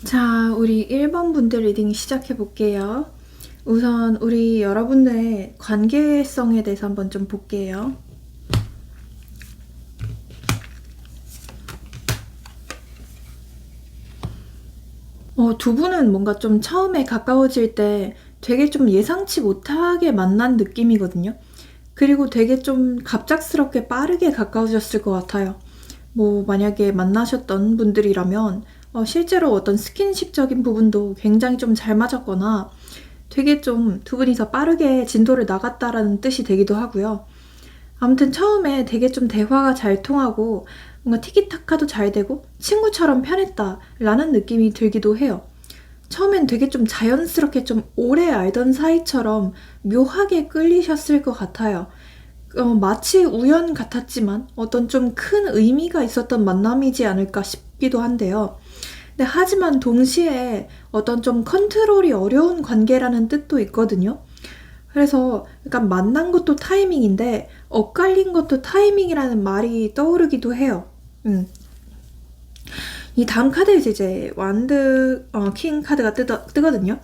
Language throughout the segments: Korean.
자, 우리 1번 분들 리딩 시작해 볼게요. 우선 우리 여러분들의 관계성에 대해서 한번 좀 볼게요. 두 분은 뭔가 좀 처음에 가까워질 때 되게 좀 예상치 못하게 만난 느낌이거든요. 그리고 되게 좀 갑작스럽게 빠르게 가까워졌을 것 같아요. 뭐 만약에 만나셨던 분들이라면 실제로 어떤 스킨십적인 부분도 굉장히 좀 잘 맞았거나 되게 좀 두 분이서 빠르게 진도를 나갔다라는 뜻이 되기도 하고요. 아무튼 처음에 되게 좀 대화가 잘 통하고 뭔가 티키타카도 잘 되고 친구처럼 편했다라는 느낌이 들기도 해요. 처음엔 되게 좀 자연스럽게 좀 오래 알던 사이처럼 묘하게 끌리셨을 것 같아요. 마치 우연 같았지만 어떤 좀 큰 의미가 있었던 만남이지 않을까 싶기도 한데요. 근데 하지만 동시에 어떤 좀 컨트롤이 어려운 관계라는 뜻도 있거든요. 그래서 약간 만난 것도 타이밍인데 엇갈린 것도 타이밍이라는 말이 떠오르기도 해요. 이 다음 카드에서 이제 완드 킹 카드가 뜨거든요.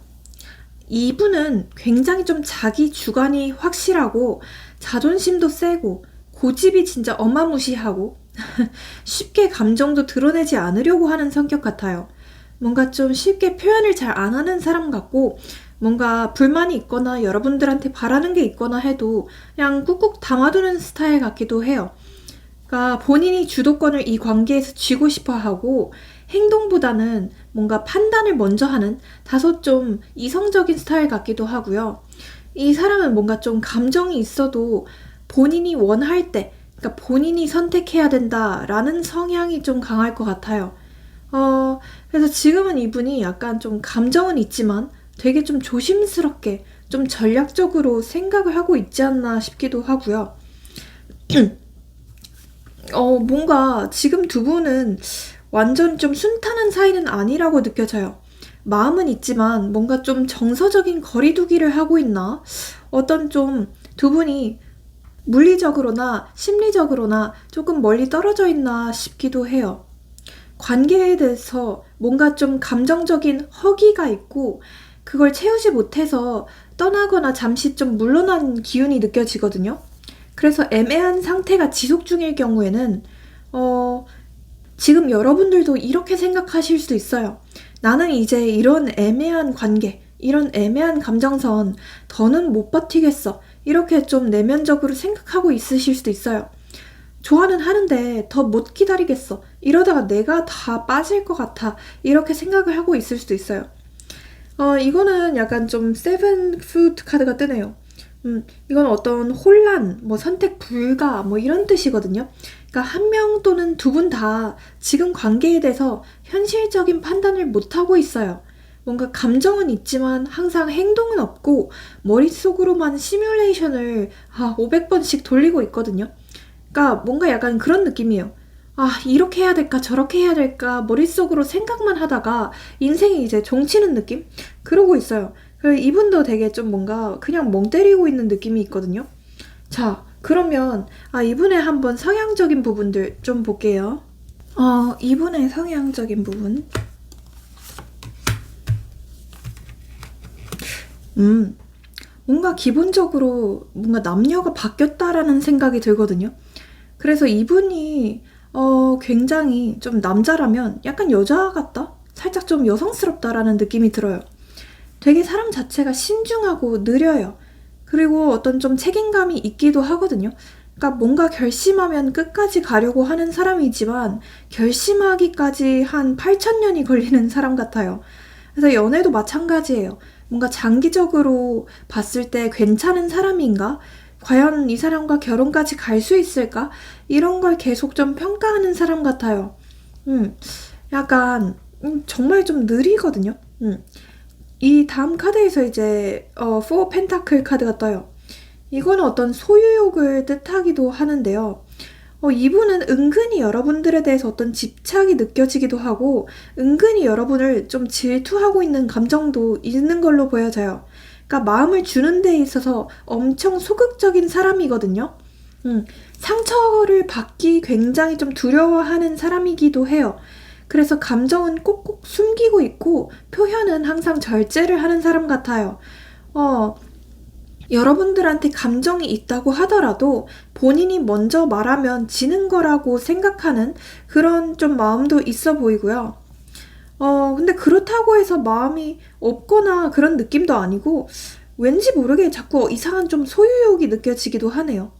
이분은 굉장히 좀 자기 주관이 확실하고 자존심도 세고 고집이 진짜 어마무시하고 쉽게 감정도 드러내지 않으려고 하는 성격 같아요. 뭔가 좀 쉽게 표현을 잘 안 하는 사람 같고 뭔가 불만이 있거나 여러분들한테 바라는 게 있거나 해도 그냥 꾹꾹 담아두는 스타일 같기도 해요. 그러니까 본인이 주도권을 이 관계에서 쥐고 싶어 하고 행동보다는 뭔가 판단을 먼저 하는 다소 좀 이성적인 스타일 같기도 하고요. 이 사람은 뭔가 좀 감정이 있어도 본인이 원할 때, 그러니까 본인이 선택해야 된다라는 성향이 좀 강할 것 같아요. 그래서 지금은 이분이 약간 좀 감정은 있지만 되게 좀 조심스럽게 좀 전략적으로 생각을 하고 있지 않나 싶기도 하고요. 뭔가 지금 두 분은 완전 좀 순탄한 사이는 아니라고 느껴져요. 마음은 있지만 뭔가 좀 정서적인 거리두기를 하고 있나? 어떤 좀 두 분이 물리적으로나 심리적으로나 조금 멀리 떨어져 있나 싶기도 해요. 관계에 대해서 뭔가 좀 감정적인 허기가 있고 그걸 채우지 못해서 떠나거나 잠시 좀 물러난 기운이 느껴지거든요. 그래서 애매한 상태가 지속 중일 경우에는 지금 여러분들도 이렇게 생각하실 수도 있어요. 나는 이제 이런 애매한 관계, 이런 애매한 감정선 더는 못 버티겠어. 이렇게 좀 내면적으로 생각하고 있으실 수도 있어요. 좋아는 하는데 더 못 기다리겠어. 이러다가 내가 다 빠질 것 같아. 이렇게 생각을 하고 있을 수도 있어요. 이거는 약간 좀 세븐 푸트 카드가 뜨네요. 이건 어떤 혼란, 뭐 선택 불가, 뭐 이런 뜻이거든요. 그러니까 한 명 또는 두 분 다 지금 관계에 대해서 현실적인 판단을 못하고 있어요. 뭔가 감정은 있지만 항상 행동은 없고 머릿속으로만 시뮬레이션을 500번씩 돌리고 있거든요. 그러니까 뭔가 약간 그런 느낌이에요. 이렇게 해야 될까 저렇게 해야 될까 머릿속으로 생각만 하다가 인생이 이제 종치는 느낌? 그러고 있어요. 그리고 이분도 되게 좀 뭔가 그냥 멍 때리고 있는 느낌이 있거든요. 자, 그러면 이분의 한번 성향적인 부분들 좀 볼게요. 이분의 성향적인 부분. 뭔가 기본적으로 뭔가 남녀가 바뀌었다라는 생각이 들거든요. 그래서 이분이 굉장히 좀 남자라면 약간 여자 같다? 살짝 좀 여성스럽다라는 느낌이 들어요. 되게 사람 자체가 신중하고 느려요. 그리고 어떤 좀 책임감이 있기도 하거든요. 그러니까 뭔가 결심하면 끝까지 가려고 하는 사람이지만 결심하기까지 한 8,000년이 걸리는 사람 같아요. 그래서 연애도 마찬가지예요. 뭔가 장기적으로 봤을 때 괜찮은 사람인가? 과연 이 사람과 결혼까지 갈 수 있을까? 이런 걸 계속 좀 평가하는 사람 같아요. 약간 정말 좀 느리거든요. 이 다음 카드에서 이제 포 펜타클 카드가 떠요. 이거는 어떤 소유욕을 뜻하기도 하는데요. 이분은 은근히 여러분들에 대해서 어떤 집착이 느껴지기도 하고 은근히 여러분을 좀 질투하고 있는 감정도 있는 걸로 보여져요. 그러니까 마음을 주는 데 있어서 엄청 소극적인 사람이거든요. 상처를 받기 굉장히 좀 두려워하는 사람이기도 해요. 그래서 감정은 꼭꼭 숨기고 있고 표현은 항상 절제를 하는 사람 같아요. 여러분들한테 감정이 있다고 하더라도 본인이 먼저 말하면 지는 거라고 생각하는 그런 좀 마음도 있어 보이고요. 근데 그렇다고 해서 마음이 없거나 그런 느낌도 아니고 왠지 모르게 자꾸 이상한 좀 소유욕이 느껴지기도 하네요.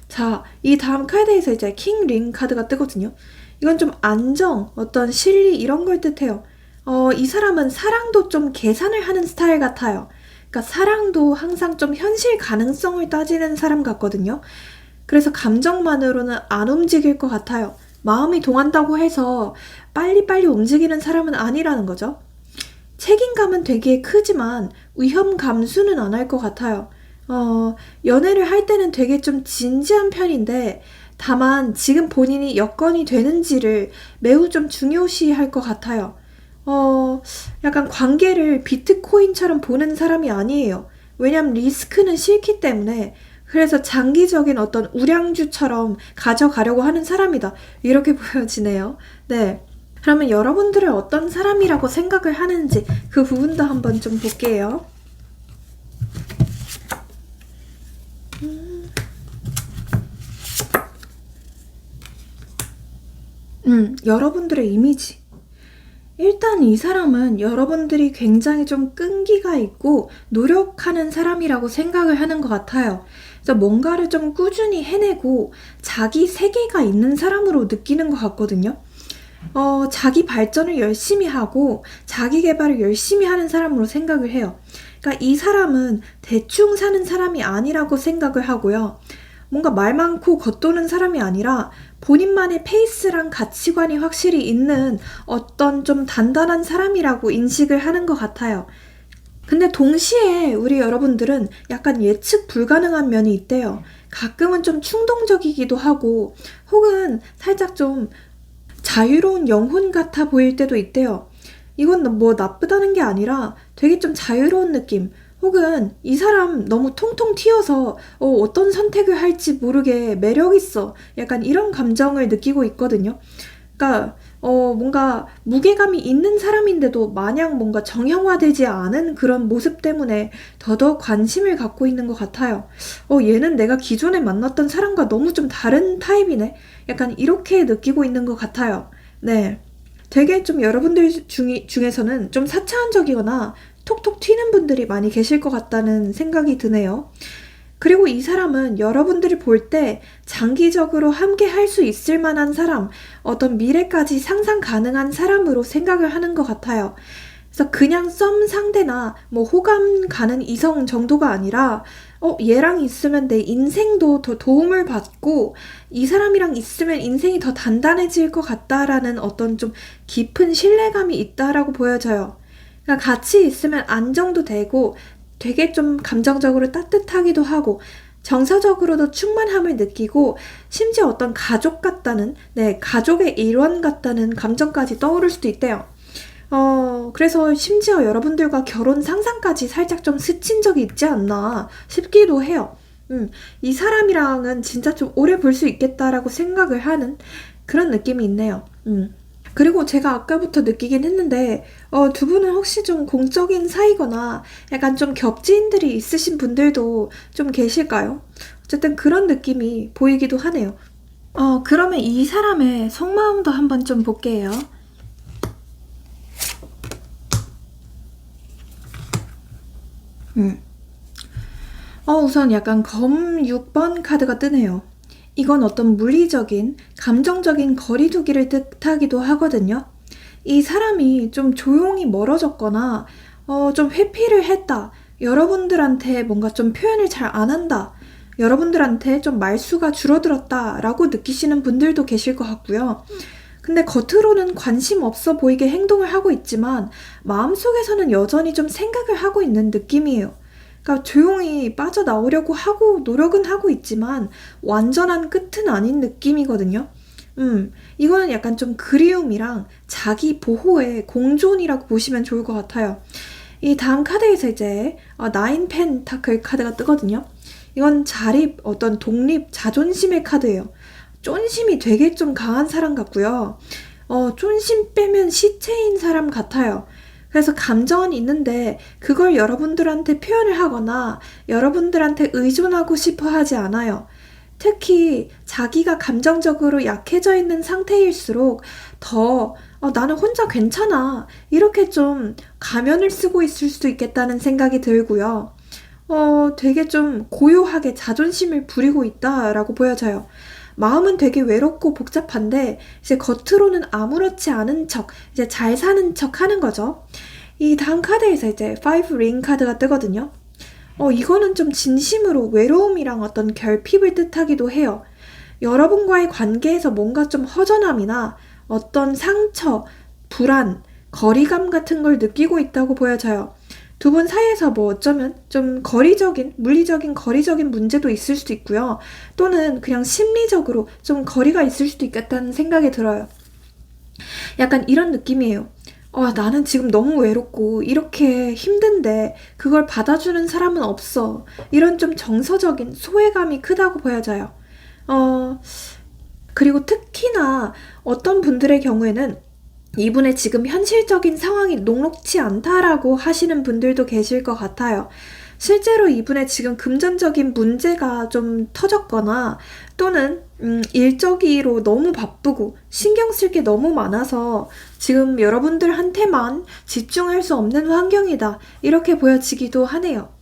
자, 이 다음 카드에서 이제 킹 링 카드가 뜨거든요. 이건 좀 안정, 어떤 실리 이런 걸 뜻해요. 이 사람은 사랑도 좀 계산을 하는 스타일 같아요. 그러니까 사랑도 항상 좀 현실 가능성을 따지는 사람 같거든요. 그래서 감정만으로는 안 움직일 것 같아요. 마음이 동한다고 해서 빨리빨리 움직이는 사람은 아니라는 거죠. 책임감은 되게 크지만 위험 감수는 안 할 것 같아요. 연애를 할 때는 되게 좀 진지한 편인데 다만 지금 본인이 여건이 되는지를 매우 좀 중요시할 것 같아요. 약간 관계를 비트코인처럼 보는 사람이 아니에요. 왜냐면 리스크는 싫기 때문에. 그래서 장기적인 어떤 우량주처럼 가져가려고 하는 사람이다. 이렇게 보여지네요. 네. 그러면 여러분들을 어떤 사람이라고 생각을 하는지 그 부분도 한번 좀 볼게요. 여러분들의 이미지. 일단 이 사람은 여러분들이 굉장히 좀 끈기가 있고 노력하는 사람이라고 생각을 하는 것 같아요. 그래서 뭔가를 좀 꾸준히 해내고 자기 세계가 있는 사람으로 느끼는 것 같거든요. 자기 발전을 열심히 하고 자기 개발을 열심히 하는 사람으로 생각을 해요. 그러니까 이 사람은 대충 사는 사람이 아니라고 생각을 하고요. 뭔가 말 많고 겉도는 사람이 아니라 본인만의 페이스랑 가치관이 확실히 있는 어떤 좀 단단한 사람이라고 인식을 하는 것 같아요. 근데 동시에 우리 여러분들은 약간 예측 불가능한 면이 있대요. 가끔은 좀 충동적이기도 하고 혹은 살짝 좀 자유로운 영혼 같아 보일 때도 있대요. 이건 뭐 나쁘다는 게 아니라 되게 좀 자유로운 느낌. 혹은 이 사람 너무 통통 튀어서 어떤 선택을 할지 모르게 매력있어. 약간 이런 감정을 느끼고 있거든요. 그러니까 뭔가 무게감이 있는 사람인데도 마냥 뭔가 정형화되지 않은 그런 모습 때문에 더더욱 관심을 갖고 있는 것 같아요. 얘는 내가 기존에 만났던 사람과 너무 좀 다른 타입이네. 약간 이렇게 느끼고 있는 것 같아요. 네. 되게 좀 여러분들 중에서는 좀 사차원적이거나 톡톡 튀는 분들이 많이 계실 것 같다는 생각이 드네요. 그리고 이 사람은 여러분들이 볼 때 장기적으로 함께 할 수 있을 만한 사람, 어떤 미래까지 상상 가능한 사람으로 생각을 하는 것 같아요. 그래서 그냥 썸 상대나 뭐 호감 가는 이성 정도가 아니라 얘랑 있으면 내 인생도 더 도움을 받고 이 사람이랑 있으면 인생이 더 단단해질 것 같다라는 어떤 좀 깊은 신뢰감이 있다라고 보여져요. 그러니까 같이 있으면 안정도 되고 되게 좀 감정적으로 따뜻하기도 하고 정서적으로도 충만함을 느끼고 심지어 어떤 가족 같다는 가족의 일원 같다는 감정까지 떠오를 수도 있대요. 그래서 심지어 여러분들과 결혼 상상까지 살짝 좀 스친 적이 있지 않나 싶기도 해요. 이 사람이랑은 진짜 좀 오래 볼 수 있겠다라고 생각을 하는 그런 느낌이 있네요. 그리고 제가 아까부터 느끼긴 했는데 두 분은 혹시 좀 공적인 사이거나 약간 좀 겹지인들이 있으신 분들도 좀 계실까요? 어쨌든 그런 느낌이 보이기도 하네요. 그러면 이 사람의 속마음도 한번 좀 볼게요. 우선 약간 검 6번 카드가 뜨네요. 이건 어떤 물리적인, 감정적인 거리두기를 뜻하기도 하거든요. 이 사람이 좀 조용히 멀어졌거나 좀 회피를 했다. 여러분들한테 뭔가 좀 표현을 잘 안 한다. 여러분들한테 좀 말수가 줄어들었다라고 느끼시는 분들도 계실 것 같고요. 근데 겉으로는 관심 없어 보이게 행동을 하고 있지만 마음속에서는 여전히 좀 생각을 하고 있는 느낌이에요. 그러니까 조용히 빠져나오려고 하고 노력은 하고 있지만 완전한 끝은 아닌 느낌이거든요. 이거는 약간 좀 그리움이랑 자기 보호의 공존이라고 보시면 좋을 것 같아요. 이 다음 카드에서 이제 나인 펜타클 카드가 뜨거든요. 이건 자립, 어떤 독립, 자존심의 카드예요. 쫀심이 되게 좀 강한 사람 같고요. 쫀심 빼면 시체인 사람 같아요. 그래서 감정은 있는데 그걸 여러분들한테 표현을 하거나 여러분들한테 의존하고 싶어 하지 않아요. 특히 자기가 감정적으로 약해져 있는 상태일수록 더 나는 혼자 괜찮아. 이렇게 좀 가면을 쓰고 있을 수도 있겠다는 생각이 들고요. 되게 좀 고요하게 자존심을 부리고 있다라고 보여져요. 마음은 되게 외롭고 복잡한데 이제 겉으로는 아무렇지 않은 척, 이제 잘 사는 척 하는 거죠. 이 다음 카드에서 이제 5 링 카드가 뜨거든요. 이거는 좀 진심으로 외로움이랑 어떤 결핍을 뜻하기도 해요. 여러분과의 관계에서 뭔가 좀 허전함이나 어떤 상처, 불안, 거리감 같은 걸 느끼고 있다고 보여져요. 두 분 사이에서 뭐 어쩌면 좀 물리적인 거리적인 문제도 있을 수도 있고요. 또는 그냥 심리적으로 좀 거리가 있을 수도 있겠다는 생각이 들어요. 약간 이런 느낌이에요. 나는 지금 너무 외롭고 이렇게 힘든데 그걸 받아주는 사람은 없어. 이런 좀 정서적인 소외감이 크다고 보여져요. 그리고 특히나 어떤 분들의 경우에는 이분의 지금 현실적인 상황이 녹록치 않다라고 하시는 분들도 계실 것 같아요. 실제로 이분의 지금 금전적인 문제가 좀 터졌거나 또는 일적으로 너무 바쁘고 신경 쓸 게 너무 많아서 지금 여러분들한테만 집중할 수 없는 환경이다. 이렇게 보여지기도 하네요.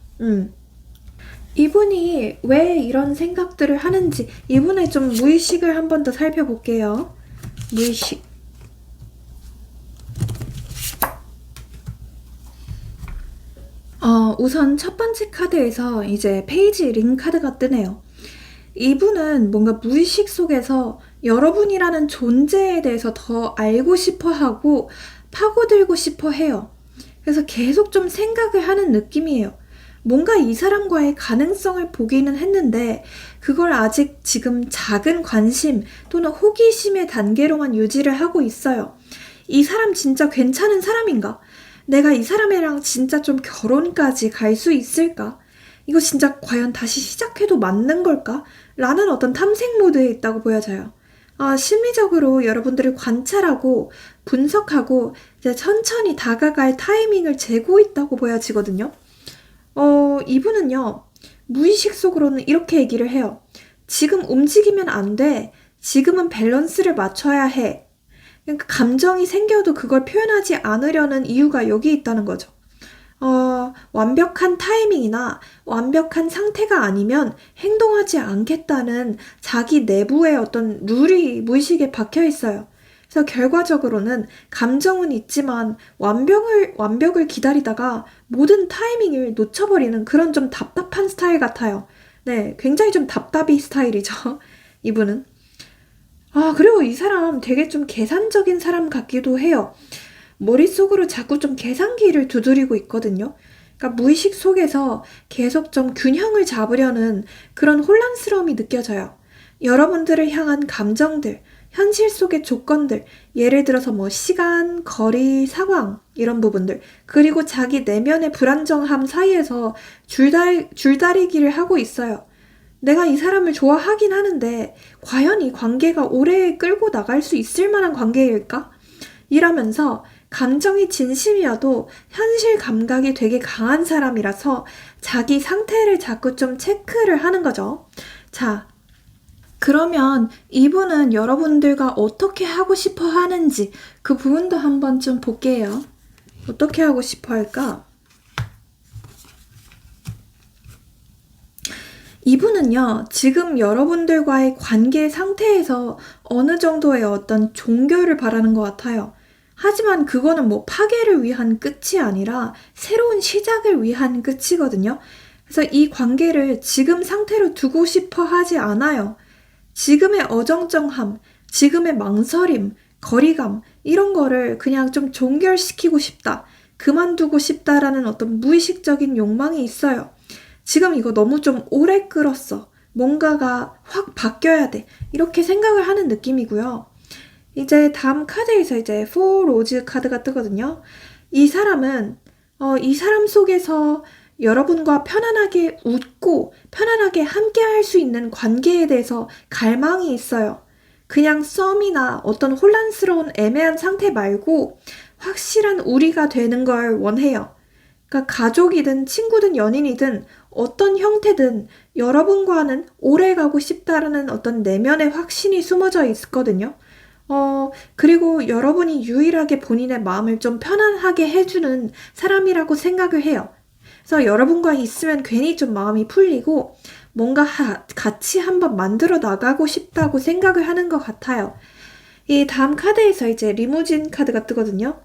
이분이 왜 이런 생각들을 하는지 이분의 좀 무의식을 한 번 더 살펴볼게요. 무의식. 우선 첫 번째 카드에서 이제 페이지 링 카드가 뜨네요. 이분은 뭔가 무의식 속에서 여러분이라는 존재에 대해서 더 알고 싶어 하고 파고들고 싶어 해요. 그래서 계속 좀 생각을 하는 느낌이에요. 뭔가 이 사람과의 가능성을 보기는 했는데 그걸 아직 지금 작은 관심 또는 호기심의 단계로만 유지를 하고 있어요. 이 사람 진짜 괜찮은 사람인가? 내가 이 사람이랑 진짜 좀 결혼까지 갈 수 있을까? 이거 진짜 과연 다시 시작해도 맞는 걸까? 라는 어떤 탐색 모드에 있다고 보여져요. 심리적으로 여러분들을 관찰하고 분석하고 이제 천천히 다가갈 타이밍을 재고 있다고 보여지거든요. 이분은요, 무의식 속으로는 이렇게 얘기를 해요. 지금 움직이면 안 돼. 지금은 밸런스를 맞춰야 해. 그러니까 감정이 생겨도 그걸 표현하지 않으려는 이유가 여기 있다는 거죠. 완벽한 타이밍이나 완벽한 상태가 아니면 행동하지 않겠다는 자기 내부의 어떤 룰이 무의식에 박혀 있어요. 그래서 결과적으로는 감정은 있지만 완벽을 기다리다가 모든 타이밍을 놓쳐버리는 그런 좀 답답한 스타일 같아요. 네, 굉장히 좀 답답이 스타일이죠. 이분은. 그리고 이 사람 되게 좀 계산적인 사람 같기도 해요. 머릿속으로 자꾸 좀 계산기를 두드리고 있거든요. 그러니까 무의식 속에서 계속 좀 균형을 잡으려는 그런 혼란스러움이 느껴져요. 여러분들을 향한 감정들, 현실 속의 조건들, 예를 들어서 뭐 시간, 거리, 상황 이런 부분들, 그리고 자기 내면의 불안정함 사이에서 줄다리기를 하고 있어요. 내가 이 사람을 좋아하긴 하는데 과연 이 관계가 오래 끌고 나갈 수 있을 만한 관계일까? 이러면서 감정이 진심이어도 현실 감각이 되게 강한 사람이라서 자기 상태를 자꾸 좀 체크를 하는 거죠. 자, 그러면 이분은 여러분들과 어떻게 하고 싶어 하는지 그 부분도 한번 좀 볼게요. 어떻게 하고 싶어 할까? 이분은요, 지금 여러분들과의 관계 상태에서 어느 정도의 어떤 종결을 바라는 것 같아요. 하지만 그거는 뭐 파괴를 위한 끝이 아니라 새로운 시작을 위한 끝이거든요. 그래서 이 관계를 지금 상태로 두고 싶어 하지 않아요. 지금의 어정쩡함, 지금의 망설임, 거리감, 이런 거를 그냥 좀 종결시키고 싶다. 그만두고 싶다라는 어떤 무의식적인 욕망이 있어요. 지금 이거 너무 좀 오래 끌었어. 뭔가가 확 바뀌어야 돼. 이렇게 생각을 하는 느낌이고요. 이제 다음 카드에서 이제 4 로즈 카드가 뜨거든요. 이 사람은 이 사람 속에서 여러분과 편안하게 웃고 편안하게 함께 할 수 있는 관계에 대해서 갈망이 있어요. 그냥 썸이나 어떤 혼란스러운 애매한 상태 말고 확실한 우리가 되는 걸 원해요. 그러니까 가족이든 친구든 연인이든 어떤 형태든 여러분과는 오래 가고 싶다라는 어떤 내면의 확신이 숨어져 있거든요. 그리고 여러분이 유일하게 본인의 마음을 좀 편안하게 해주는 사람이라고 생각을 해요. 그래서 여러분과 있으면 괜히 좀 마음이 풀리고 뭔가 같이 한번 만들어 나가고 싶다고 생각을 하는 것 같아요. 이 다음 카드에서 이제 리무진 카드가 뜨거든요.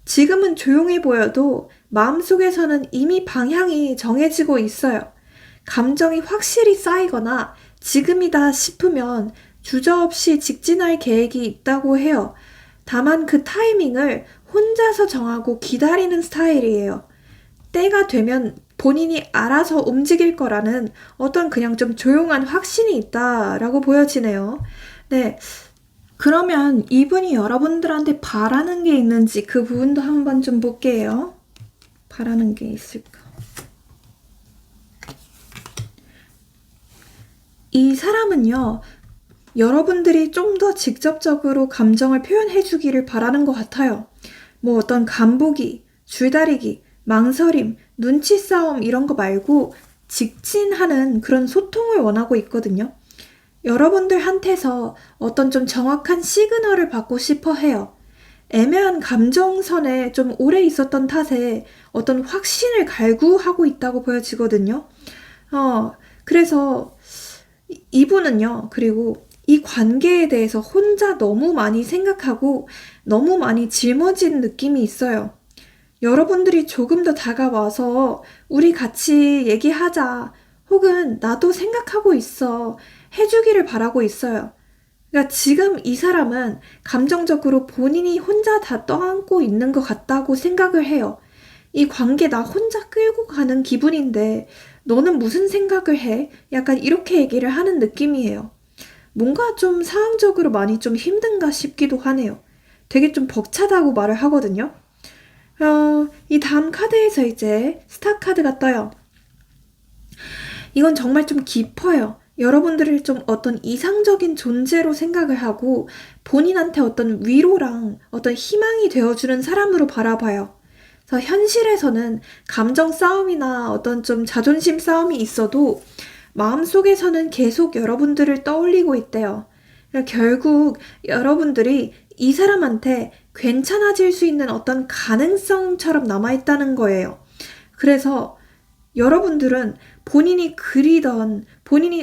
지금은 조용해 보여도 마음속에서는 이미 방향이 정해지고 있어요. 감정이 확실히 쌓이거나 지금이다 싶으면 주저없이 직진할 계획이 있다고 해요. 다만 그 타이밍을 혼자서 정하고 기다리는 스타일이에요. 때가 되면 본인이 알아서 움직일 거라는 어떤 그냥 좀 조용한 확신이 있다라고 보여지네요. 네. 그러면 이분이 여러분들한테 바라는 게 있는지 그 부분도 한번 좀 볼게요. 바라는 게 있을까? 이 사람은요, 여러분들이 좀 더 직접적으로 감정을 표현해 주기를 바라는 것 같아요. 뭐 어떤 간보기, 줄다리기, 망설임, 눈치 싸움 이런 거 말고 직진하는 그런 소통을 원하고 있거든요. 여러분들한테서 어떤 좀 정확한 시그널을 받고 싶어 해요. 애매한 감정선에 좀 오래 있었던 탓에 어떤 확신을 갈구하고 있다고 보여지거든요. 그래서 이분은요, 그리고 이 관계에 대해서 혼자 너무 많이 생각하고 너무 많이 짊어진 느낌이 있어요. 여러분들이 조금 더 다가와서 우리 같이 얘기하자, 혹은 나도 생각하고 있어, 해주기를 바라고 있어요. 그러니까 지금 이 사람은 감정적으로 본인이 혼자 다 떠안고 있는 것 같다고 생각을 해요. 이 관계 나 혼자 끌고 가는 기분인데 너는 무슨 생각을 해? 약간 이렇게 얘기를 하는 느낌이에요. 뭔가 좀 상황적으로 많이 좀 힘든가 싶기도 하네요. 되게 좀 벅차다고 말을 하거든요. 이 다음 카드에서 이제 스타 카드가 떠요. 이건 정말 좀 깊어요. 여러분들을 좀 어떤 이상적인 존재로 생각을 하고 본인한테 어떤 위로랑 어떤 희망이 되어주는 사람으로 바라봐요. 그래서 현실에서는 감정 싸움이나 어떤 좀 자존심 싸움이 있어도 마음속에서는 계속 여러분들을 떠올리고 있대요. 그러니까 결국 여러분들이 이 사람한테 괜찮아질 수 있는 어떤 가능성처럼 남아있다는 거예요. 그래서 여러분들은 본인이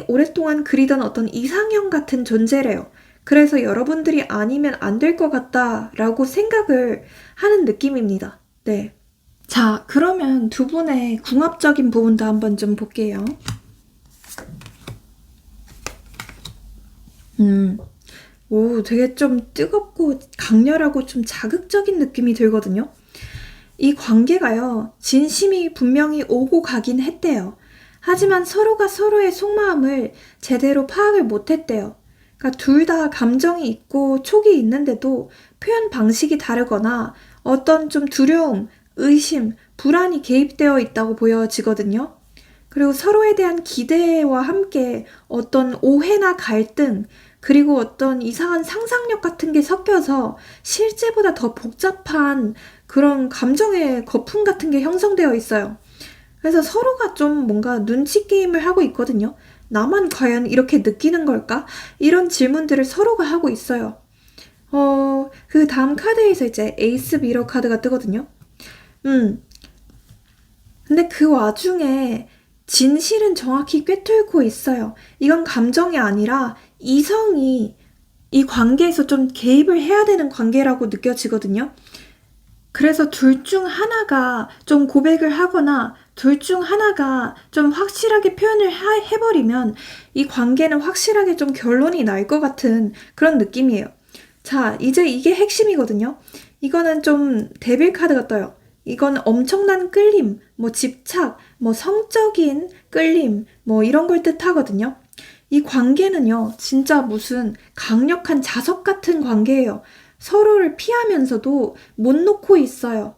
오랫동안 그리던 어떤 이상형 같은 존재래요. 그래서 여러분들이 아니면 안 될 것 같다라고 생각을 하는 느낌입니다. 네. 자, 그러면 두 분의 궁합적인 부분도 한번 좀 볼게요. 되게 좀 뜨겁고 강렬하고 좀 자극적인 느낌이 들거든요. 이 관계가요, 진심이 분명히 오고 가긴 했대요. 하지만 서로가 서로의 속마음을 제대로 파악을 못했대요. 그러니까 둘 다 감정이 있고 촉이 있는데도 표현 방식이 다르거나 어떤 좀 두려움, 의심, 불안이 개입되어 있다고 보여지거든요. 그리고 서로에 대한 기대와 함께 어떤 오해나 갈등, 그리고 어떤 이상한 상상력 같은 게 섞여서 실제보다 더 복잡한 그런 감정의 거품 같은 게 형성되어 있어요. 그래서 서로가 좀 뭔가 눈치 게임을 하고 있거든요. 나만 과연 이렇게 느끼는 걸까? 이런 질문들을 서로가 하고 있어요. 그 다음 카드에서 이제 에이스 미러 카드가 뜨거든요. 근데 그 와중에 진실은 정확히 꿰뚫고 있어요. 이건 감정이 아니라 이성이 이 관계에서 좀 개입을 해야 되는 관계라고 느껴지거든요. 그래서 둘 중 하나가 좀 고백을 하거나 둘 중 하나가 좀 확실하게 표현을 해버리면 이 관계는 확실하게 좀 결론이 날 것 같은 그런 느낌이에요. 자, 이제 이게 핵심이거든요. 이거는 좀 데빌 카드가 떠요. 이건 엄청난 끌림, 뭐 집착, 뭐 성적인 끌림, 뭐 이런 걸 뜻하거든요. 이 관계는요, 진짜 무슨 강력한 자석 같은 관계예요. 서로를 피하면서도 못 놓고 있어요.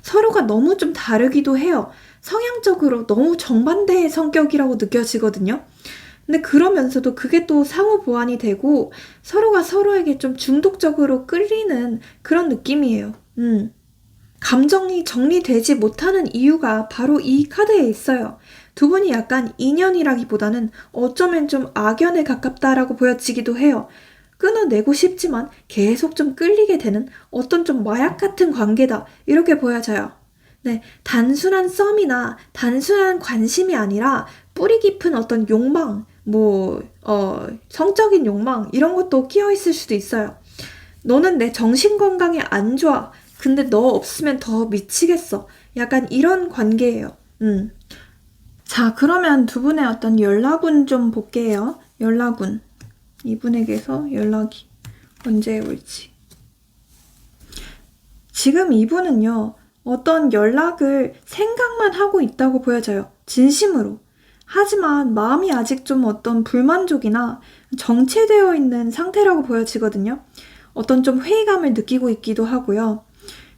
서로가 너무 좀 다르기도 해요. 성향적으로 너무 정반대의 성격이라고 느껴지거든요. 근데 그러면서도 그게 또 상호 보완이 되고 서로가 서로에게 좀 중독적으로 끌리는 그런 느낌이에요. 감정이 정리되지 못하는 이유가 바로 이 카드에 있어요. 두 분이 약간 인연이라기보다는 어쩌면 좀 악연에 가깝다라고 보여지기도 해요. 끊어내고 싶지만 계속 좀 끌리게 되는 어떤 좀 마약 같은 관계다. 이렇게 보여져요. 네, 단순한 썸이나 단순한 관심이 아니라 뿌리 깊은 어떤 욕망, 성적인 욕망, 이런 것도 끼어 있을 수도 있어요. 너는 내 정신 건강에 안 좋아. 근데 너 없으면 더 미치겠어. 약간 이런 관계예요. 자, 그러면 두 분의 어떤 연락운 좀 볼게요. 연락운. 이분에게서 연락이 언제 올지. 지금 이분은요, 어떤 연락을 생각만 하고 있다고 보여져요. 진심으로. 하지만 마음이 아직 좀 어떤 불만족이나 정체되어 있는 상태라고 보여지거든요. 어떤 좀 회의감을 느끼고 있기도 하고요.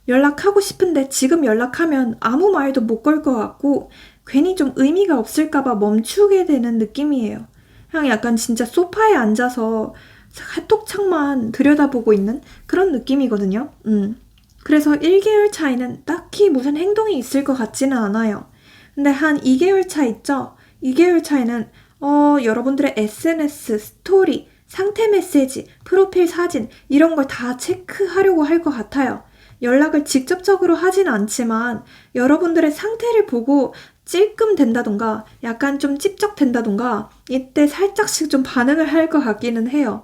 연락하고 싶은데 지금 연락하면 아무 말도 못 걸 것 같고 괜히 좀 의미가 없을까봐 멈추게 되는 느낌이에요. 그냥 약간 진짜 소파에 앉아서 카톡창만 들여다보고 있는 그런 느낌이거든요. 그래서 1개월 차이는 딱히 무슨 행동이 있을 것 같지는 않아요. 근데 한 2개월 차 있죠? 2개월 차이는 여러분들의 SNS, 스토리, 상태 메시지, 프로필 사진 이런 걸 다 체크하려고 할 것 같아요. 연락을 직접적으로 하진 않지만 여러분들의 상태를 보고 찔끔 된다던가 약간 좀 찝쩍된다던가 이때 살짝씩 좀 반응을 할 것 같기는 해요.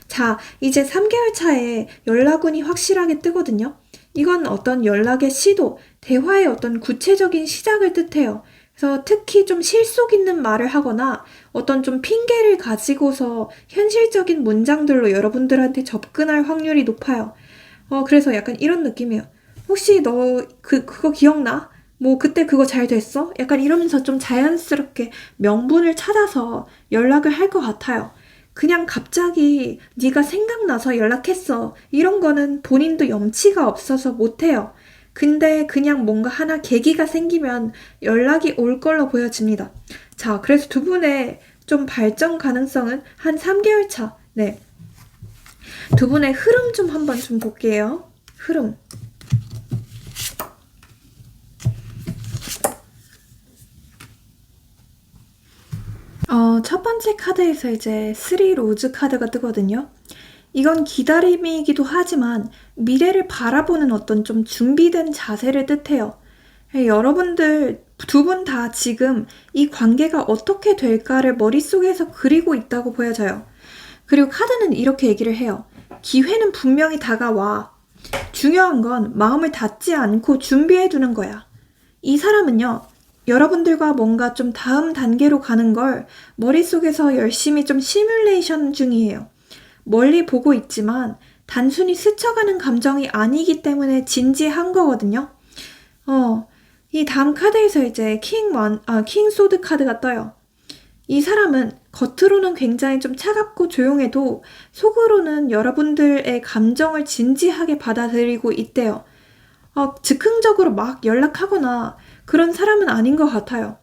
자, 이제 3개월 차에 연락운이 확실하게 뜨거든요. 이건 어떤 연락의 시도, 대화의 어떤 구체적인 시작을 뜻해요. 그래서 특히 좀 실속 있는 말을 하거나 어떤 좀 핑계를 가지고서 현실적인 문장들로 여러분들한테 접근할 확률이 높아요. 그래서 약간 이런 느낌이에요. 혹시 너 그거 기억나? 뭐 그때 그거 잘 됐어? 약간 이러면서 좀 자연스럽게 명분을 찾아서 연락을 할 것 같아요. 그냥 갑자기 네가 생각나서 연락했어. 이런 거는 본인도 염치가 없어서 못해요. 근데 그냥 뭔가 하나 계기가 생기면 연락이 올 걸로 보여집니다. 자, 그래서 두 분의 좀 발전 가능성은 한 3개월 차. 네. 두 분의 흐름 좀 한번 좀 볼게요. 흐름. 첫 번째 카드에서 이제 3 로즈 카드가 뜨거든요. 이건 기다림이기도 하지만 미래를 바라보는 어떤 좀 준비된 자세를 뜻해요. 여러분들 두 분 다 지금 이 관계가 어떻게 될까를 머릿속에서 그리고 있다고 보여져요. 그리고 카드는 이렇게 얘기를 해요. 기회는 분명히 다가와. 중요한 건 마음을 닫지 않고 준비해 두는 거야. 이 사람은요, 여러분들과 뭔가 좀 다음 단계로 가는 걸 머릿속에서 열심히 좀 시뮬레이션 중이에요. 멀리 보고 있지만 단순히 스쳐가는 감정이 아니기 때문에 진지한 거거든요. 이 다음 카드에서 이제 킹 소드 카드가 떠요. 이 사람은 겉으로는 굉장히 좀 차갑고 조용해도 속으로는 여러분들의 감정을 진지하게 받아들이고 있대요. 즉흥적으로 막 연락하거나 그런 사람은 아닌 것 같아요.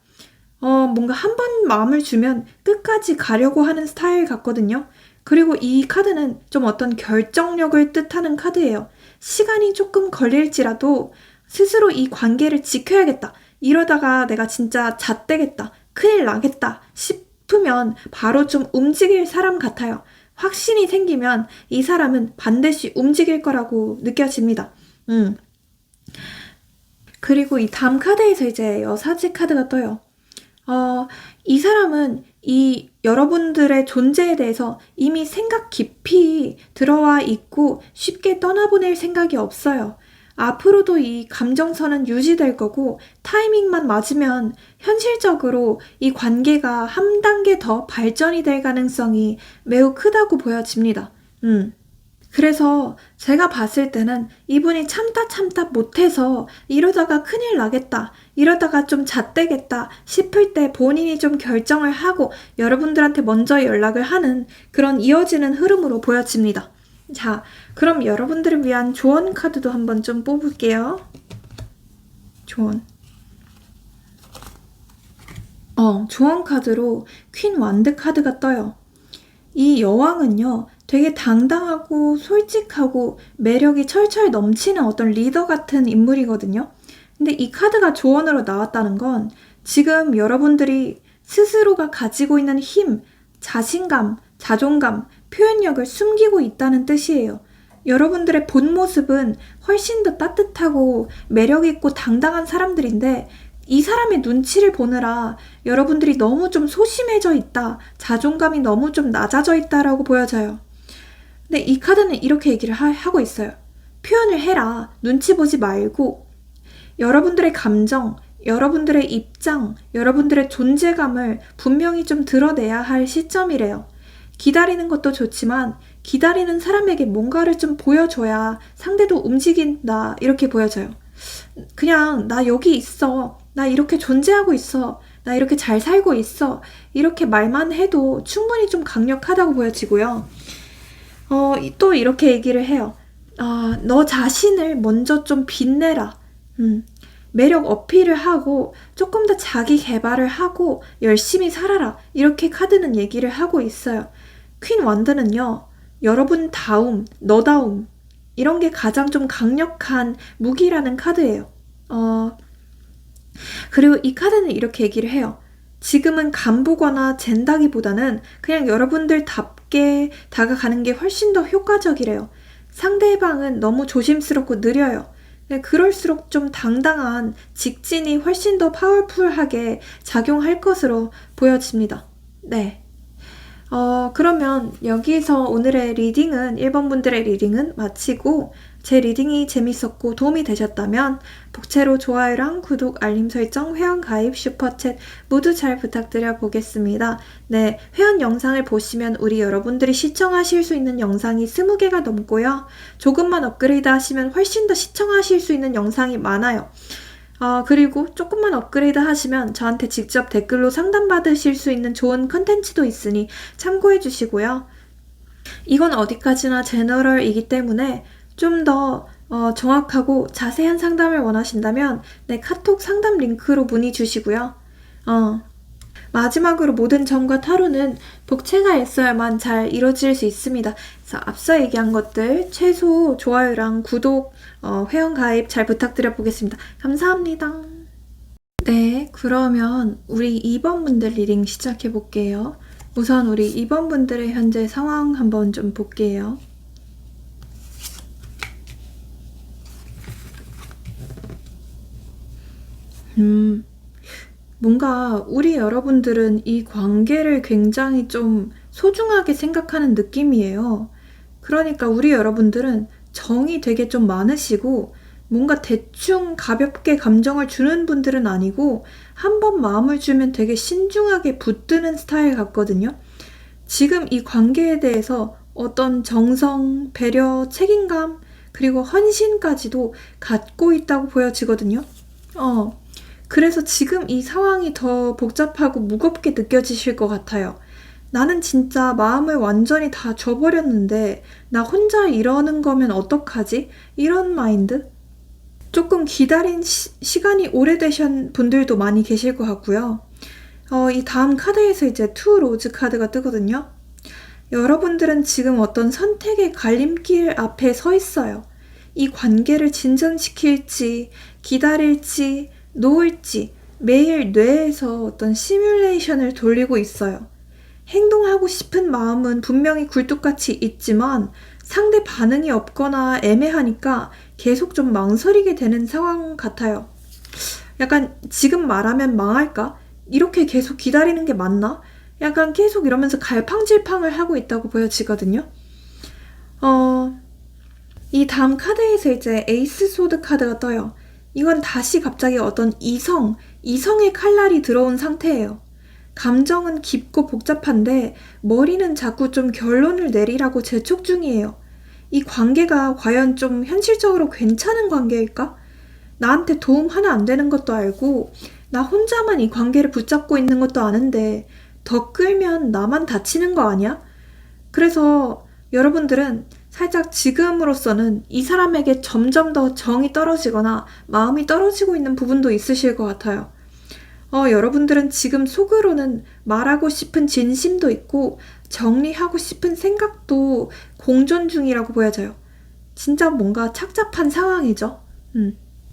뭔가 한 번 마음을 주면 끝까지 가려고 하는 스타일 같거든요. 그리고 이 카드는 좀 어떤 결정력을 뜻하는 카드예요. 시간이 조금 걸릴지라도 스스로 이 관계를 지켜야겠다. 이러다가 내가 진짜 잣대겠다. 큰일 나겠다 싶으면 바로 좀 움직일 사람 같아요. 확신이 생기면 이 사람은 반드시 움직일 거라고 느껴집니다. 그리고 이 다음 카드에서 이제 여사제 카드가 떠요. 이 사람은 이 여러분들의 존재에 대해서 이미 생각 깊이 들어와 있고 쉽게 떠나보낼 생각이 없어요. 앞으로도 이 감정선은 유지될 거고 타이밍만 맞으면 현실적으로 이 관계가 한 단계 더 발전이 될 가능성이 매우 크다고 보여집니다. 그래서 제가 봤을 때는 이분이 참다 못해서 이러다가 큰일 나겠다, 이러다가 좀 잣대겠다 싶을 때 본인이 좀 결정을 하고 여러분들한테 먼저 연락을 하는 그런 이어지는 흐름으로 보여집니다. 자, 그럼 여러분들을 위한 조언 카드도 한번 좀 뽑을게요. 조언. 조언 카드로 퀸 완드 카드가 떠요. 이 여왕은요, 되게 당당하고 솔직하고 매력이 철철 넘치는 어떤 리더 같은 인물이거든요. 근데 이 카드가 조언으로 나왔다는 건 지금 여러분들이 스스로가 가지고 있는 힘, 자신감, 자존감, 표현력을 숨기고 있다는 뜻이에요. 여러분들의 본 모습은 훨씬 더 따뜻하고 매력있고 당당한 사람들인데 이 사람의 눈치를 보느라 여러분들이 너무 좀 소심해져 있다, 자존감이 너무 좀 낮아져 있다라고 보여져요. 근데 이 카드는 이렇게 얘기를 하고 있어요. 표현을 해라. 눈치 보지 말고 여러분들의 감정, 여러분들의 입장, 여러분들의 존재감을 분명히 좀 드러내야 할 시점이래요. 기다리는 것도 좋지만 기다리는 사람에게 뭔가를 좀 보여줘야 상대도 움직인다, 이렇게 보여져요. 그냥 나 여기 있어, 나 이렇게 존재하고 있어, 나 이렇게 잘 살고 있어, 이렇게 말만 해도 충분히 좀 강력하다고 보여지고요. 또 이렇게 얘기를 해요. 너 자신을 먼저 좀 빛내라. 매력 어필을 하고 조금 더 자기 개발을 하고 열심히 살아라. 이렇게 카드는 얘기를 하고 있어요. 퀸 완드는요, 여러분 다움, 너다움, 이런 게 가장 좀 강력한 무기라는 카드예요. 그리고 이 카드는 이렇게 얘기를 해요. 지금은 간보거나 잰다기보다는 그냥 여러분들답게 다가가는 게 훨씬 더 효과적이래요. 상대방은 너무 조심스럽고 느려요. 그럴수록 좀 당당한 직진이 훨씬 더 파워풀하게 작용할 것으로 보여집니다. 네. 그러면 여기서 오늘의 리딩은 1번 분들의 리딩은 마치고, 제 리딩이 재밌었고 도움이 되셨다면 복채로 좋아요랑 구독, 알림 설정, 회원가입, 슈퍼챗 모두 잘 부탁드려 보겠습니다. 네, 회원 영상을 보시면 우리 여러분들이 시청하실 수 있는 영상이 20개가 넘고요. 조금만 업그레이드 하시면 훨씬 더 시청하실 수 있는 영상이 많아요. 그리고 조금만 업그레이드 하시면 저한테 직접 댓글로 상담받으실 수 있는 좋은 컨텐츠도 있으니 참고해 주시고요. 이건 어디까지나 제너럴이기 때문에 좀 더 정확하고 자세한 상담을 원하신다면 네, 카톡 상담 링크로 문의 주시고요. 마지막으로 모든 점과 타로는 복채가 있어야만 잘 이루어질 수 있습니다. 그래서 앞서 얘기한 것들 최소 좋아요랑 구독, 회원 가입 잘 부탁드려 보겠습니다. 감사합니다. 네, 그러면 우리 2번 분들 리딩 시작해 볼게요. 우선 우리 2번 분들의 현재 상황 한번 좀 볼게요. 뭔가 우리 여러분들은 이 관계를 굉장히 좀 소중하게 생각하는 느낌이에요. 그러니까 우리 여러분들은 정이 되게 좀 많으시고 뭔가 대충 가볍게 감정을 주는 분들은 아니고 한번 마음을 주면 되게 신중하게 붙드는 스타일 같거든요. 지금 이 관계에 대해서 어떤 정성, 배려, 책임감, 그리고 헌신까지도 갖고 있다고 보여지거든요. 그래서 지금 이 상황이 더 복잡하고 무겁게 느껴지실 것 같아요. 나는 진짜 마음을 완전히 다 줘버렸는데 나 혼자 이러는 거면 어떡하지? 이런 마인드? 조금 기다린 시간이 오래되신 분들도 많이 계실 것 같고요. 이 다음 카드에서 이제 투 로즈 카드가 뜨거든요. 여러분들은 지금 어떤 선택의 갈림길 앞에 서 있어요. 이 관계를 진전시킬지, 기다릴지, 놓을지 매일 뇌에서 어떤 시뮬레이션을 돌리고 있어요. 행동하고 싶은 마음은 분명히 굴뚝같이 있지만 상대 반응이 없거나 애매하니까 계속 좀 망설이게 되는 상황 같아요. 약간 지금 말하면 망할까? 이렇게 계속 기다리는 게 맞나? 약간 계속 이러면서 갈팡질팡을 하고 있다고 보여지거든요. 이 다음 카드에서 이제 에이스 소드 카드가 떠요. 이건 다시 갑자기 어떤 이성의 칼날이 들어온 상태예요. 감정은 깊고 복잡한데 머리는 자꾸 좀 결론을 내리라고 재촉 중이에요. 이 관계가 과연 좀 현실적으로 괜찮은 관계일까? 나한테 도움 하나 안 되는 것도 알고 나 혼자만 이 관계를 붙잡고 있는 것도 아는데 더 끌면 나만 다치는 거 아니야? 그래서 여러분들은 살짝 지금으로서는 이 사람에게 점점 더 정이 떨어지거나 마음이 떨어지고 있는 부분도 있으실 것 같아요. 여러분들은 지금 속으로는 말하고 싶은 진심도 있고 정리하고 싶은 생각도 공존 중이라고 보여져요. 진짜 뭔가 착잡한 상황이죠.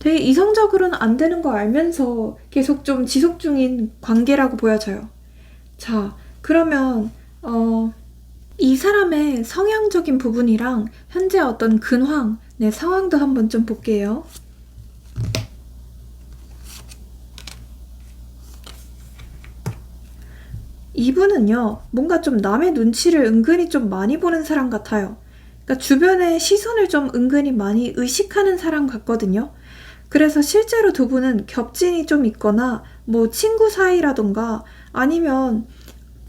되게 이성적으로는 안 되는 거 알면서 계속 좀 지속 중인 관계라고 보여져요. 자, 그러면 이 사람의 성향적인 부분이랑 현재 어떤 근황, 상황도 한번 좀 볼게요. 이분은요, 뭔가 좀 남의 눈치를 은근히 좀 많이 보는 사람 같아요. 그러니까 주변의 시선을 좀 은근히 많이 의식하는 사람 같거든요. 그래서 실제로 두 분은 겹진이 좀 있거나 뭐 친구 사이라던가 아니면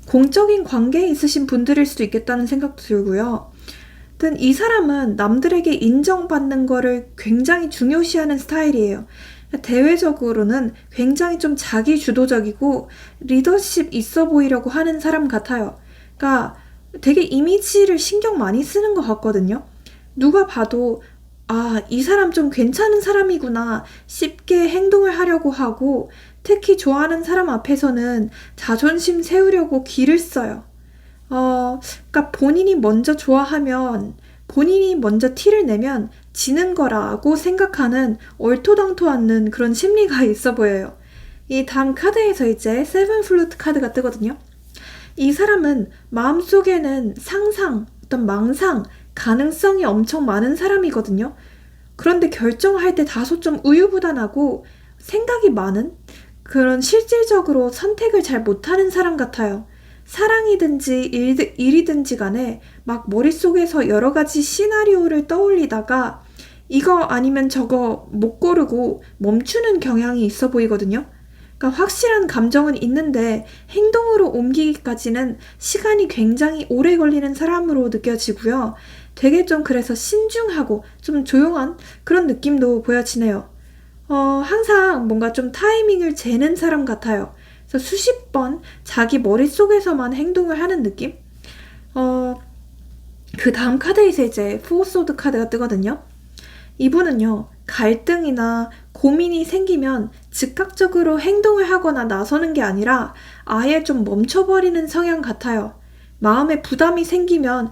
공적인 관계에 있으신 분들일 수도 있겠다는 생각도 들고요. 하여튼 이 사람은 남들에게 인정받는 거를 굉장히 중요시하는 스타일이에요. 대외적으로는 굉장히 좀 자기주도적이고 리더십 있어 보이려고 하는 사람 같아요. 그러니까 되게 이미지를 신경 많이 쓰는 것 같거든요. 누가 봐도 이 사람 좀 괜찮은 사람이구나 쉽게 행동을 하려고 하고 특히 좋아하는 사람 앞에서는 자존심 세우려고 기를 써요. 그러니까 본인이 먼저 좋아하면 본인이 먼저 티를 내면 지는 거라고 생각하는 얼토당토 않는 그런 심리가 있어 보여요. 이 다음 카드에서 이제 세븐 플루트 카드가 뜨거든요. 이 사람은 마음속에는 상상, 어떤 망상, 가능성이 엄청 많은 사람이거든요. 그런데 결정할 때 다소 좀 우유부단하고 생각이 많은 그런 실질적으로 선택을 잘 못하는 사람 같아요. 사랑이든지 일이든지 간에 막 머릿속에서 여러 가지 시나리오를 떠올리다가 이거 아니면 저거 못 고르고 멈추는 경향이 있어 보이거든요. 그러니까 확실한 감정은 있는데 행동으로 옮기기까지는 시간이 굉장히 오래 걸리는 사람으로 느껴지고요. 되게 좀 그래서 신중하고 좀 조용한 그런 느낌도 보여지네요. 항상 뭔가 좀 타이밍을 재는 사람 같아요. 그래서 수십 번 자기 머릿속에서만 행동을 하는 느낌? 그 다음 카드에서 이제 포소드 카드가 뜨거든요. 이분은요, 갈등이나 고민이 생기면 즉각적으로 행동을 하거나 나서는 게 아니라 아예 좀 멈춰버리는 성향 같아요. 마음에 부담이 생기면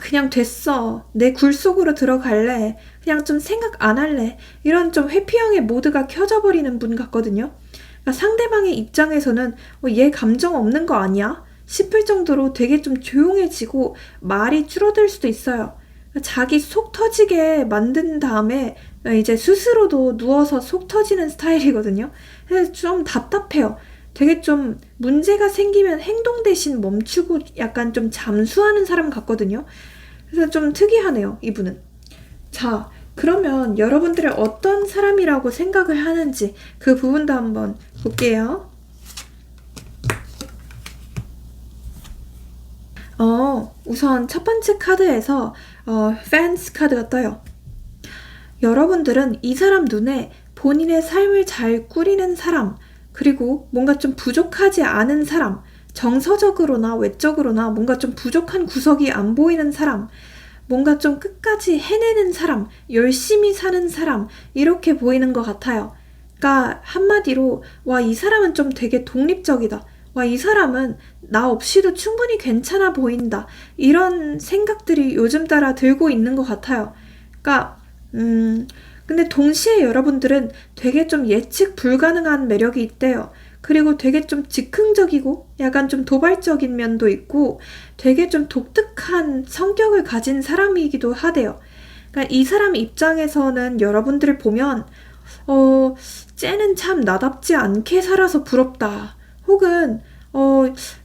그냥 됐어. 내 굴 속으로 들어갈래. 그냥 좀 생각 안 할래. 이런 좀 회피형의 모드가 켜져 버리는 분 같거든요. 그러니까 상대방의 입장에서는 얘 감정 없는 거 아니야? 싶을 정도로 되게 좀 조용해지고 말이 줄어들 수도 있어요. 자기 속 터지게 만든 다음에 이제 스스로도 누워서 속 터지는 스타일이거든요. 그래서 좀 답답해요. 되게 좀 문제가 생기면 행동 대신 멈추고 약간 좀 잠수하는 사람 같거든요. 그래서 좀 특이하네요, 이분은. 자, 그러면 여러분들은 어떤 사람이라고 생각을 하는지 그 부분도 한번 볼게요. 우선 첫 번째 카드에서 팬스 카드가 떠요. 여러분들은 이 사람 눈에 본인의 삶을 잘 꾸리는 사람, 그리고 뭔가 좀 부족하지 않은 사람, 정서적으로나 외적으로나 뭔가 좀 부족한 구석이 안 보이는 사람, 뭔가 좀 끝까지 해내는 사람, 열심히 사는 사람, 이렇게 보이는 것 같아요. 그러니까 한마디로 이 사람은 좀 되게 독립적이다. 이 사람은 나 없이도 충분히 괜찮아 보인다. 이런 생각들이 요즘 따라 들고 있는 것 같아요. 그러니까 근데 동시에 여러분들은 되게 좀 예측 불가능한 매력이 있대요. 그리고 되게 좀 즉흥적이고 약간 좀 도발적인 면도 있고 되게 좀 독특한 성격을 가진 사람이기도 하대요. 그러니까 이 사람 입장에서는 여러분들을 보면 쟤는 참 나답지 않게 살아서 부럽다. 혹은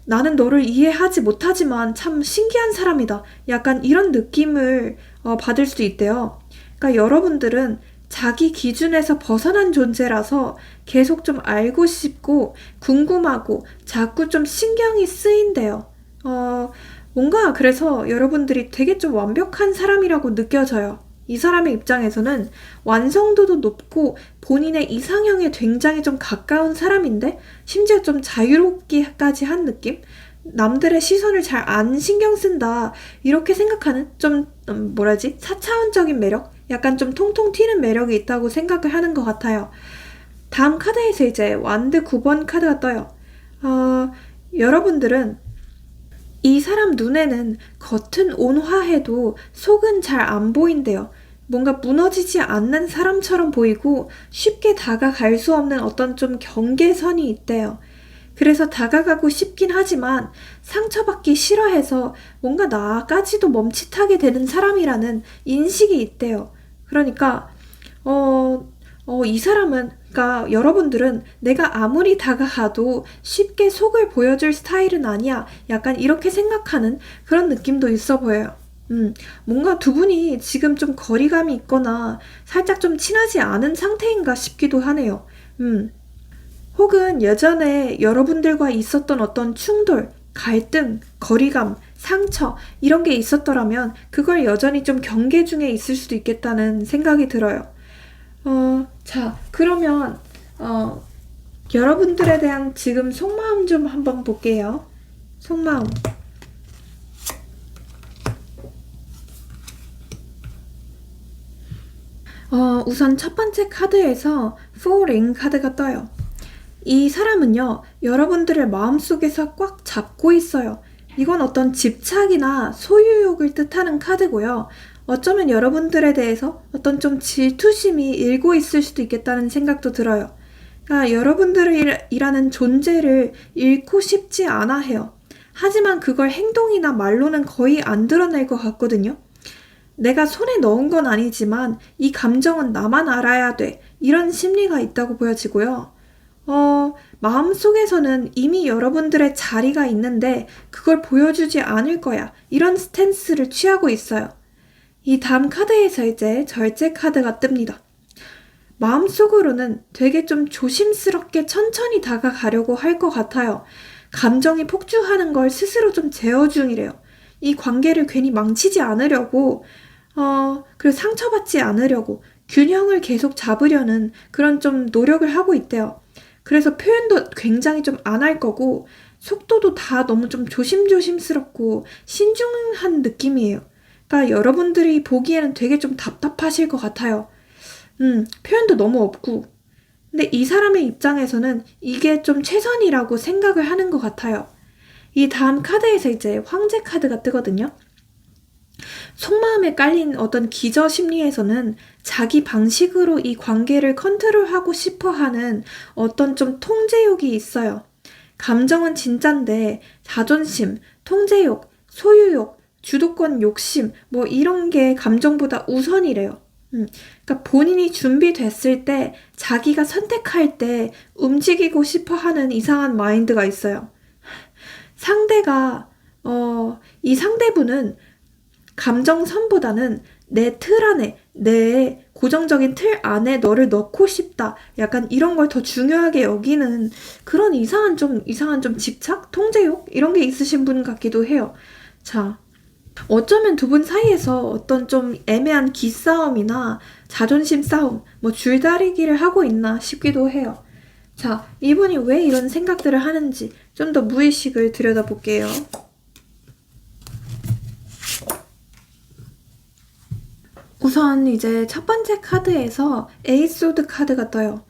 나는 너를 이해하지 못하지만 참 신기한 사람이다. 약간 이런 느낌을 받을 수도 있대요. 그러니까 여러분들은 자기 기준에서 벗어난 존재라서 계속 좀 알고 싶고 궁금하고 자꾸 좀 신경이 쓰인대요. 뭔가 그래서 여러분들이 되게 좀 완벽한 사람이라고 느껴져요. 이 사람의 입장에서는 완성도도 높고 본인의 이상형에 굉장히 좀 가까운 사람인데 심지어 좀 자유롭기까지 한 느낌? 남들의 시선을 잘 안 신경 쓴다 이렇게 생각하는 좀 뭐라지? 4차원적인 매력? 약간 좀 통통 튀는 매력이 있다고 생각을 하는 것 같아요. 다음 카드에서 이제 완드 9번 카드가 떠요. 여러분들은 이 사람 눈에는 겉은 온화해도 속은 잘 안 보인대요. 뭔가 무너지지 않는 사람처럼 보이고 쉽게 다가갈 수 없는 어떤 좀 경계선이 있대요. 그래서 다가가고 싶긴 하지만 상처받기 싫어해서 뭔가 나까지도 멈칫하게 되는 사람이라는 인식이 있대요. 그러니까 이 사람은 그러니까 여러분들은 내가 아무리 다가가도 쉽게 속을 보여줄 스타일은 아니야. 약간 이렇게 생각하는 그런 느낌도 있어 보여요. 뭔가 두 분이 지금 좀 거리감이 있거나 살짝 좀 친하지 않은 상태인가 싶기도 하네요. 혹은 예전에 여러분들과 있었던 어떤 충돌, 갈등, 거리감, 상처 이런 게 있었더라면 그걸 여전히 좀 경계 중에 있을 수도 있겠다는 생각이 들어요. 자, 그러면 여러분들에 대한 지금 속마음 좀 한번 볼게요. 속마음. 우선 첫 번째 카드에서 Falling 카드가 떠요. 이 사람은요, 여러분들의 마음속에서 꽉 잡고 있어요. 이건 어떤 집착이나 소유욕을 뜻하는 카드고요. 어쩌면 여러분들에 대해서 어떤 좀 질투심이 일고 있을 수도 있겠다는 생각도 들어요. 그러니까 여러분들이라는 존재를 잃고 싶지 않아 해요. 하지만 그걸 행동이나 말로는 거의 안 드러낼 것 같거든요. 내가 손에 넣은 건 아니지만 이 감정은 나만 알아야 돼. 이런 심리가 있다고 보여지고요. 마음속에서는 이미 여러분들의 자리가 있는데 그걸 보여주지 않을 거야. 이런 스탠스를 취하고 있어요. 이 다음 카드에서 이제 절제 카드가 뜹니다. 마음속으로는 되게 좀 조심스럽게 천천히 다가가려고 할 것 같아요. 감정이 폭주하는 걸 스스로 좀 제어 중이래요. 이 관계를 괜히 망치지 않으려고, 그리고 상처받지 않으려고 균형을 계속 잡으려는 그런 좀 노력을 하고 있대요. 그래서 표현도 굉장히 좀 안 할 거고 속도도 다 너무 좀 조심조심스럽고 신중한 느낌이에요. 그러니까 여러분들이 보기에는 되게 좀 답답하실 것 같아요. 표현도 너무 없고. 근데 이 사람의 입장에서는 이게 좀 최선이라고 생각을 하는 것 같아요. 이 다음 카드에서 이제 황제 카드가 뜨거든요. 속마음에 깔린 어떤 기저 심리에서는 자기 방식으로 이 관계를 컨트롤하고 싶어 하는 어떤 좀 통제욕이 있어요. 감정은 진짠데 자존심, 통제욕, 소유욕, 주도권 욕심 뭐 이런 게 감정보다 우선이래요. 그러니까 본인이 준비됐을 때 자기가 선택할 때 움직이고 싶어 하는 이상한 마인드가 있어요. 이 상대분은 감정선보다는 내 틀 안에, 내 고정적인 틀 안에 너를 넣고 싶다. 약간 이런 걸 더 중요하게 여기는 그런 이상한 좀 집착? 통제욕? 이런 게 있으신 분 같기도 해요. 자, 어쩌면 두 분 사이에서 어떤 좀 애매한 기싸움이나 자존심 싸움, 뭐 줄다리기를 하고 있나 싶기도 해요. 자, 이분이 왜 이런 생각들을 하는지 좀 더 무의식을 들여다볼게요. 우선 이제 첫 번째 카드에서 에이소드 카드가 떠요.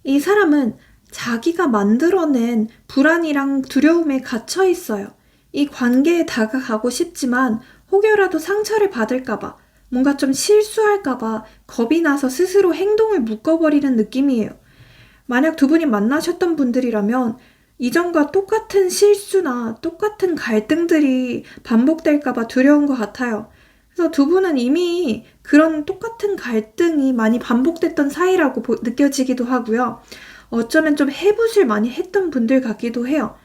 이 사람은 자기가 만들어낸 불안이랑 두려움에 갇혀 있어요. 이 관계에 다가가고 싶지만 혹여라도 상처를 받을까봐, 뭔가 좀 실수할까봐 겁이 나서 스스로 행동을 묶어버리는 느낌이에요. 만약 두 분이 만나셨던 분들이라면 이전과 똑같은 실수나 똑같은 갈등들이 반복될까봐 두려운 것 같아요. 그래서 두 분은 이미 그런 똑같은 갈등이 많이 반복됐던 사이라고 느껴지기도 하고요. 어쩌면 좀 해붓을 많이 했던 분들 같기도 해요.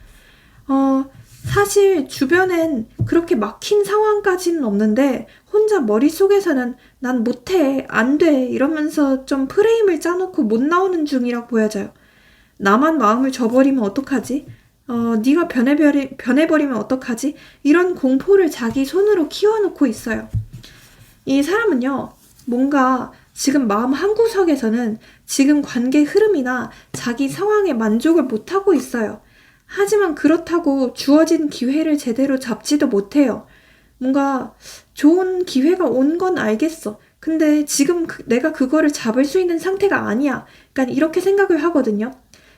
사실 주변엔 그렇게 막힌 상황까지는 없는데 혼자 머릿속에서는 난 못해, 안 돼 이러면서 좀 프레임을 짜놓고 못 나오는 중이라 보여져요. 나만 마음을 줘버리면 어떡하지? 네가 변해버리면 어떡하지? 이런 공포를 자기 손으로 키워놓고 있어요. 이 사람은요, 뭔가 지금 마음 한구석에서는 지금 관계 흐름이나 자기 상황에 만족을 못하고 있어요. 하지만 그렇다고 주어진 기회를 제대로 잡지도 못해요. 뭔가 좋은 기회가 온 건 알겠어. 근데 지금 내가 그거를 잡을 수 있는 상태가 아니야. 그러니까 이렇게 생각을 하거든요.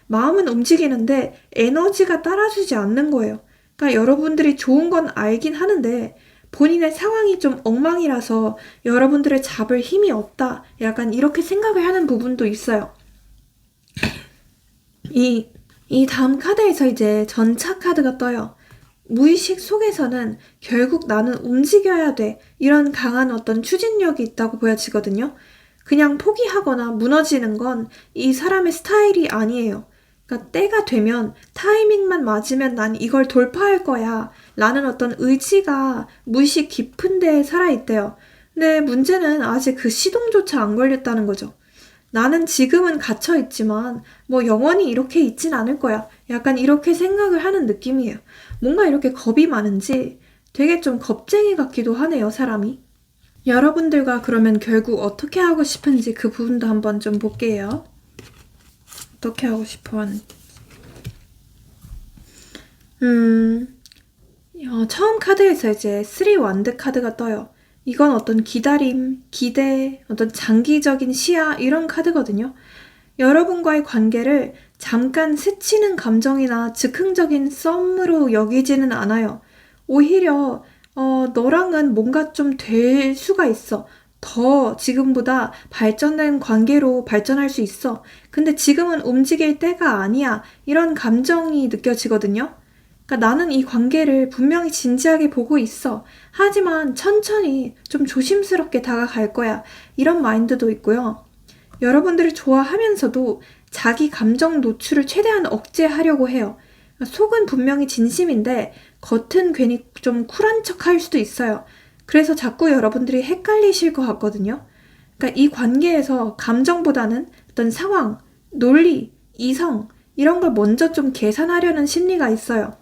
마음은 움직이는데 에너지가 따라주지 않는 거예요. 그러니까 여러분들이 좋은 건 알긴 하는데 본인의 상황이 좀 엉망이라서 여러분들을 잡을 힘이 없다. 약간 이렇게 생각을 하는 부분도 있어요. 이 다음 카드에서 이제 전차 카드가 떠요. 무의식 속에서는 결국 나는 움직여야 돼. 이런 강한 어떤 추진력이 있다고 보여지거든요. 그냥 포기하거나 무너지는 건 이 사람의 스타일이 아니에요. 그러니까 때가 되면 타이밍만 맞으면 난 이걸 돌파할 거야 라는 어떤 의지가 무의식 깊은 데에 살아있대요. 근데 문제는 아직 그 시동조차 안 걸렸다는 거죠. 나는 지금은 갇혀있지만 뭐 영원히 이렇게 있진 않을 거야. 약간 이렇게 생각을 하는 느낌이에요. 뭔가 이렇게 겁이 많은지 되게 좀 겁쟁이 같기도 하네요, 사람이. 여러분들과 그러면 결국 어떻게 하고 싶은지 그 부분도 한번 좀 볼게요. 어떻게 하고 싶어 하는지. 처음 카드에서 이제 3 완드 카드가 떠요. 이건 어떤 기다림, 기대, 어떤 장기적인 시야 이런 카드거든요. 여러분과의 관계를 잠깐 스치는 감정이나 즉흥적인 썸으로 여기지는 않아요. 오히려 너랑은 뭔가 좀 될 수가 있어. 더 지금보다 발전된 관계로 발전할 수 있어. 근데 지금은 움직일 때가 아니야. 이런 감정이 느껴지거든요. 그러니까 나는 이 관계를 분명히 진지하게 보고 있어. 하지만 천천히 좀 조심스럽게 다가갈 거야. 이런 마인드도 있고요. 여러분들을 좋아하면서도 자기 감정 노출을 최대한 억제하려고 해요. 속은 분명히 진심인데 겉은 괜히 좀 쿨한 척 할 수도 있어요. 그래서 자꾸 여러분들이 헷갈리실 것 같거든요. 그러니까 이 관계에서 감정보다는 어떤 상황, 논리, 이성 이런 걸 먼저 좀 계산하려는 심리가 있어요.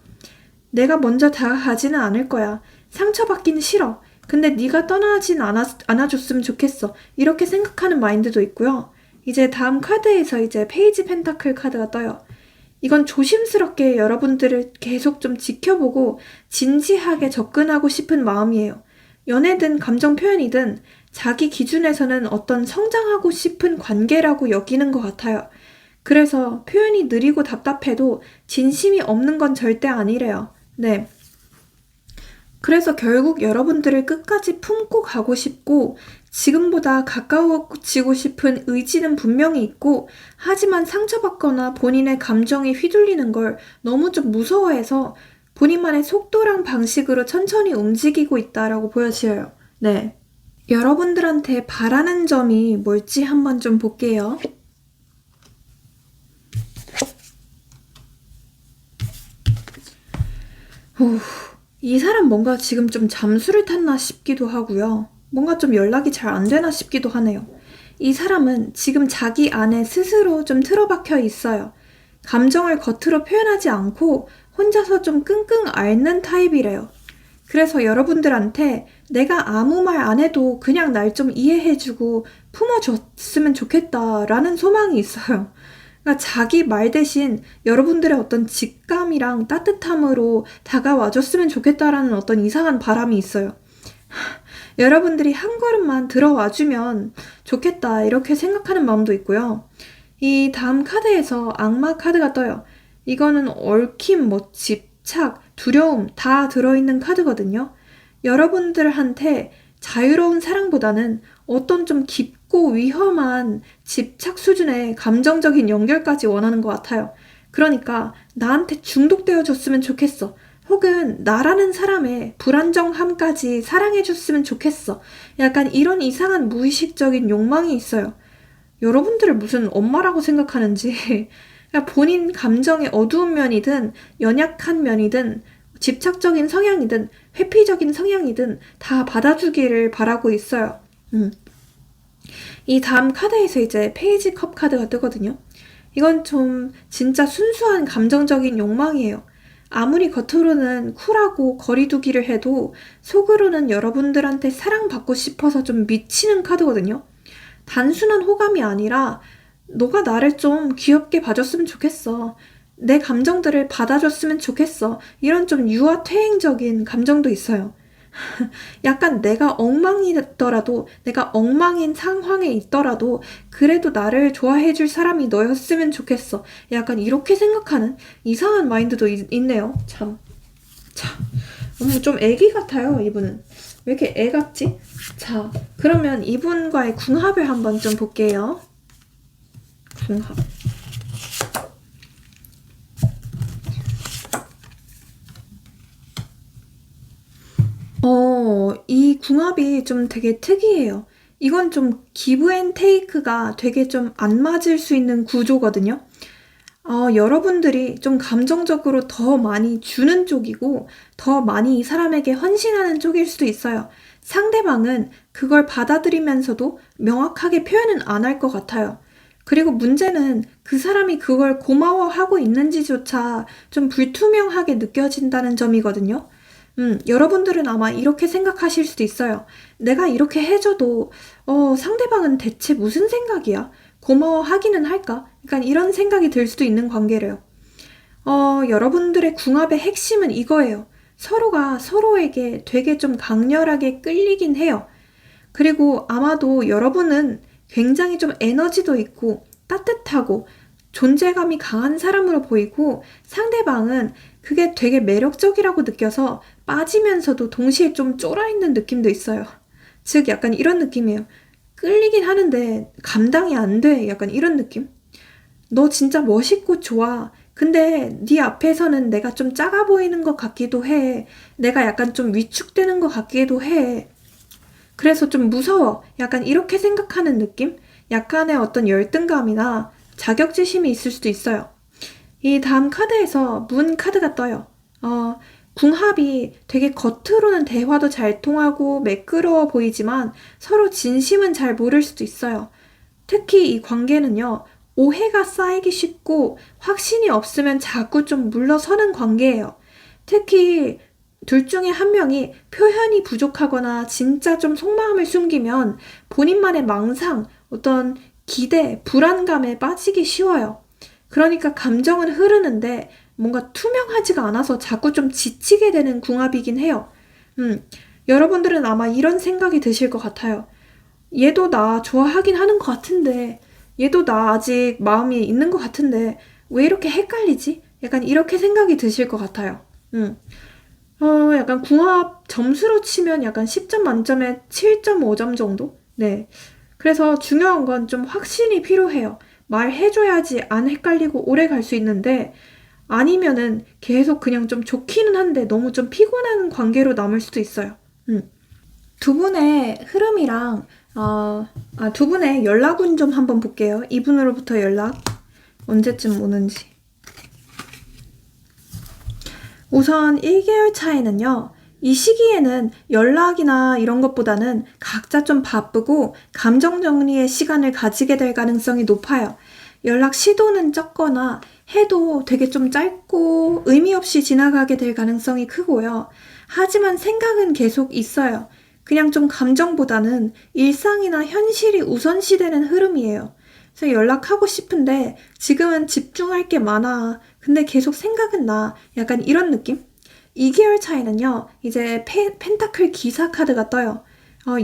내가 먼저 다가가지는 않을 거야. 상처받기는 싫어. 근데 네가 떠나진 않아줬으면 좋겠어. 이렇게 생각하는 마인드도 있고요. 이제 다음 카드에서 이제 페이지 펜타클 카드가 떠요. 이건 조심스럽게 여러분들을 계속 좀 지켜보고 진지하게 접근하고 싶은 마음이에요. 연애든 감정 표현이든 자기 기준에서는 어떤 성장하고 싶은 관계라고 여기는 것 같아요. 그래서 표현이 느리고 답답해도 진심이 없는 건 절대 아니래요. 네. 그래서 결국 여러분들을 끝까지 품고 가고 싶고 지금보다 가까워지고 싶은 의지는 분명히 있고 하지만 상처받거나 본인의 감정에 휘둘리는 걸 너무 좀 무서워해서 본인만의 속도랑 방식으로 천천히 움직이고 있다라고 보여져요. 네. 여러분들한테 바라는 점이 뭘지 한번 좀 볼게요. 이 사람 뭔가 지금 좀 잠수를 탔나 싶기도 하고요. 뭔가 좀 연락이 잘 안 되나 싶기도 하네요. 이 사람은 지금 자기 안에 스스로 좀 틀어박혀 있어요. 감정을 겉으로 표현하지 않고 혼자서 좀 끙끙 앓는 타입이래요. 그래서 여러분들한테 내가 아무 말 안 해도 그냥 날 좀 이해해주고 품어줬으면 좋겠다라는 소망이 있어요. 그러니까 자기 말 대신 여러분들의 어떤 직감이랑 따뜻함으로 다가와줬으면 좋겠다라는 어떤 이상한 바람이 있어요. 여러분들이 한 걸음만 들어와주면 좋겠다 이렇게 생각하는 마음도 있고요. 이 다음 카드에서 악마 카드가 떠요. 이거는 얽힘, 집착, 두려움 다 들어있는 카드거든요. 여러분들한테 자유로운 사랑보다는 어떤 좀 깊고 위험한 집착 수준의 감정적인 연결까지 원하는 것 같아요. 그러니까 나한테 중독되어줬으면 좋겠어. 혹은 나라는 사람의 불안정함까지 사랑해줬으면 좋겠어. 약간 이런 이상한 무의식적인 욕망이 있어요. 여러분들을 무슨 엄마라고 생각하는지 그러니까 본인 감정의 어두운 면이든 연약한 면이든 집착적인 성향이든 회피적인 성향이든 다 받아주기를 바라고 있어요. 이 다음 카드에서 이제 페이지 컵 카드가 뜨거든요. 이건 좀 진짜 순수한 감정적인 욕망이에요. 아무리 겉으로는 쿨하고 거리두기를 해도 속으로는 여러분들한테 사랑받고 싶어서 좀 미치는 카드거든요. 단순한 호감이 아니라 너가 나를 좀 귀엽게 봐줬으면 좋겠어. 내 감정들을 받아줬으면 좋겠어. 이런 좀 유아퇴행적인 감정도 있어요. 약간 내가 엉망이더라도, 내가 엉망인 상황에 있더라도 그래도 나를 좋아해줄 사람이 너였으면 좋겠어. 약간 이렇게 생각하는 이상한 마인드도 있네요. 참. 좀 애기 같아요, 이분은. 왜 이렇게 애 같지? 자, 그러면 이분과의 궁합을 한번 좀 볼게요. 궁합. 이 궁합이 좀 되게 특이해요. 이건 좀 기브 앤 테이크가 되게 좀 안 맞을 수 있는 구조거든요. 여러분들이 좀 감정적으로 더 많이 주는 쪽이고 더 많이 이 사람에게 헌신하는 쪽일 수도 있어요. 상대방은 그걸 받아들이면서도 명확하게 표현은 안 할 것 같아요. 그리고 문제는 그 사람이 그걸 고마워하고 있는지조차 좀 불투명하게 느껴진다는 점이거든요. 여러분들은 아마 이렇게 생각하실 수도 있어요. 내가 이렇게 해줘도 상대방은 대체 무슨 생각이야? 고마워하기는 할까? 약간 이런 생각이 들 수도 있는 관계래요. 여러분들의 궁합의 핵심은 이거예요. 서로가 서로에게 되게 좀 강렬하게 끌리긴 해요. 그리고 아마도 여러분은 굉장히 좀 에너지도 있고 따뜻하고 존재감이 강한 사람으로 보이고 상대방은 그게 되게 매력적이라고 느껴서 빠지면서도 동시에 좀 쫄아있는 느낌도 있어요. 즉 약간 이런 느낌이에요. 끌리긴 하는데 감당이 안 돼. 약간 이런 느낌? 너 진짜 멋있고 좋아. 근데 네 앞에서는 내가 좀 작아 보이는 것 같기도 해. 내가 약간 좀 위축되는 것 같기도 해. 그래서 좀 무서워. 약간 이렇게 생각하는 느낌? 약간의 어떤 열등감이나 자격지심이 있을 수도 있어요. 이 다음 카드에서 문 카드가 떠요. 궁합이 되게 겉으로는 대화도 잘 통하고 매끄러워 보이지만 서로 진심은 잘 모를 수도 있어요. 특히 이 관계는요, 오해가 쌓이기 쉽고 확신이 없으면 자꾸 좀 물러서는 관계예요. 특히 둘 중에 한 명이 표현이 부족하거나 진짜 좀 속마음을 숨기면 본인만의 망상, 어떤 기대, 불안감에 빠지기 쉬워요. 그러니까 감정은 흐르는데 뭔가 투명하지가 않아서 자꾸 좀 지치게 되는 궁합이긴 해요. 여러분들은 아마 이런 생각이 드실 것 같아요. 얘도 나 좋아하긴 하는 것 같은데, 얘도 나 아직 마음이 있는 것 같은데, 왜 이렇게 헷갈리지? 약간 이렇게 생각이 드실 것 같아요. 약간 궁합 점수로 치면 약간 10점 만점에 7.5점 정도? 네. 그래서 중요한 건 좀 확신이 필요해요. 말해줘야지 안 헷갈리고 오래 갈 수 있는데, 아니면은 계속 그냥 좀 좋기는 한데 너무 좀 피곤한 관계로 남을 수도 있어요. 두 분의 흐름이랑, 두 분의 연락운 좀 한번 볼게요. 이분으로부터 연락. 언제쯤 오는지. 우선 1개월 차에는요. 이 시기에는 연락이나 이런 것보다는 각자 좀 바쁘고 감정 정리의 시간을 가지게 될 가능성이 높아요. 연락 시도는 적거나 해도 되게 좀 짧고 의미 없이 지나가게 될 가능성이 크고요. 하지만 생각은 계속 있어요. 그냥 좀 감정보다는 일상이나 현실이 우선시되는 흐름이에요. 그래서 연락하고 싶은데 지금은 집중할 게 많아. 근데 계속 생각은 나. 약간 이런 느낌? 2개월 차이는요, 이제 펜타클 기사 카드가 떠요.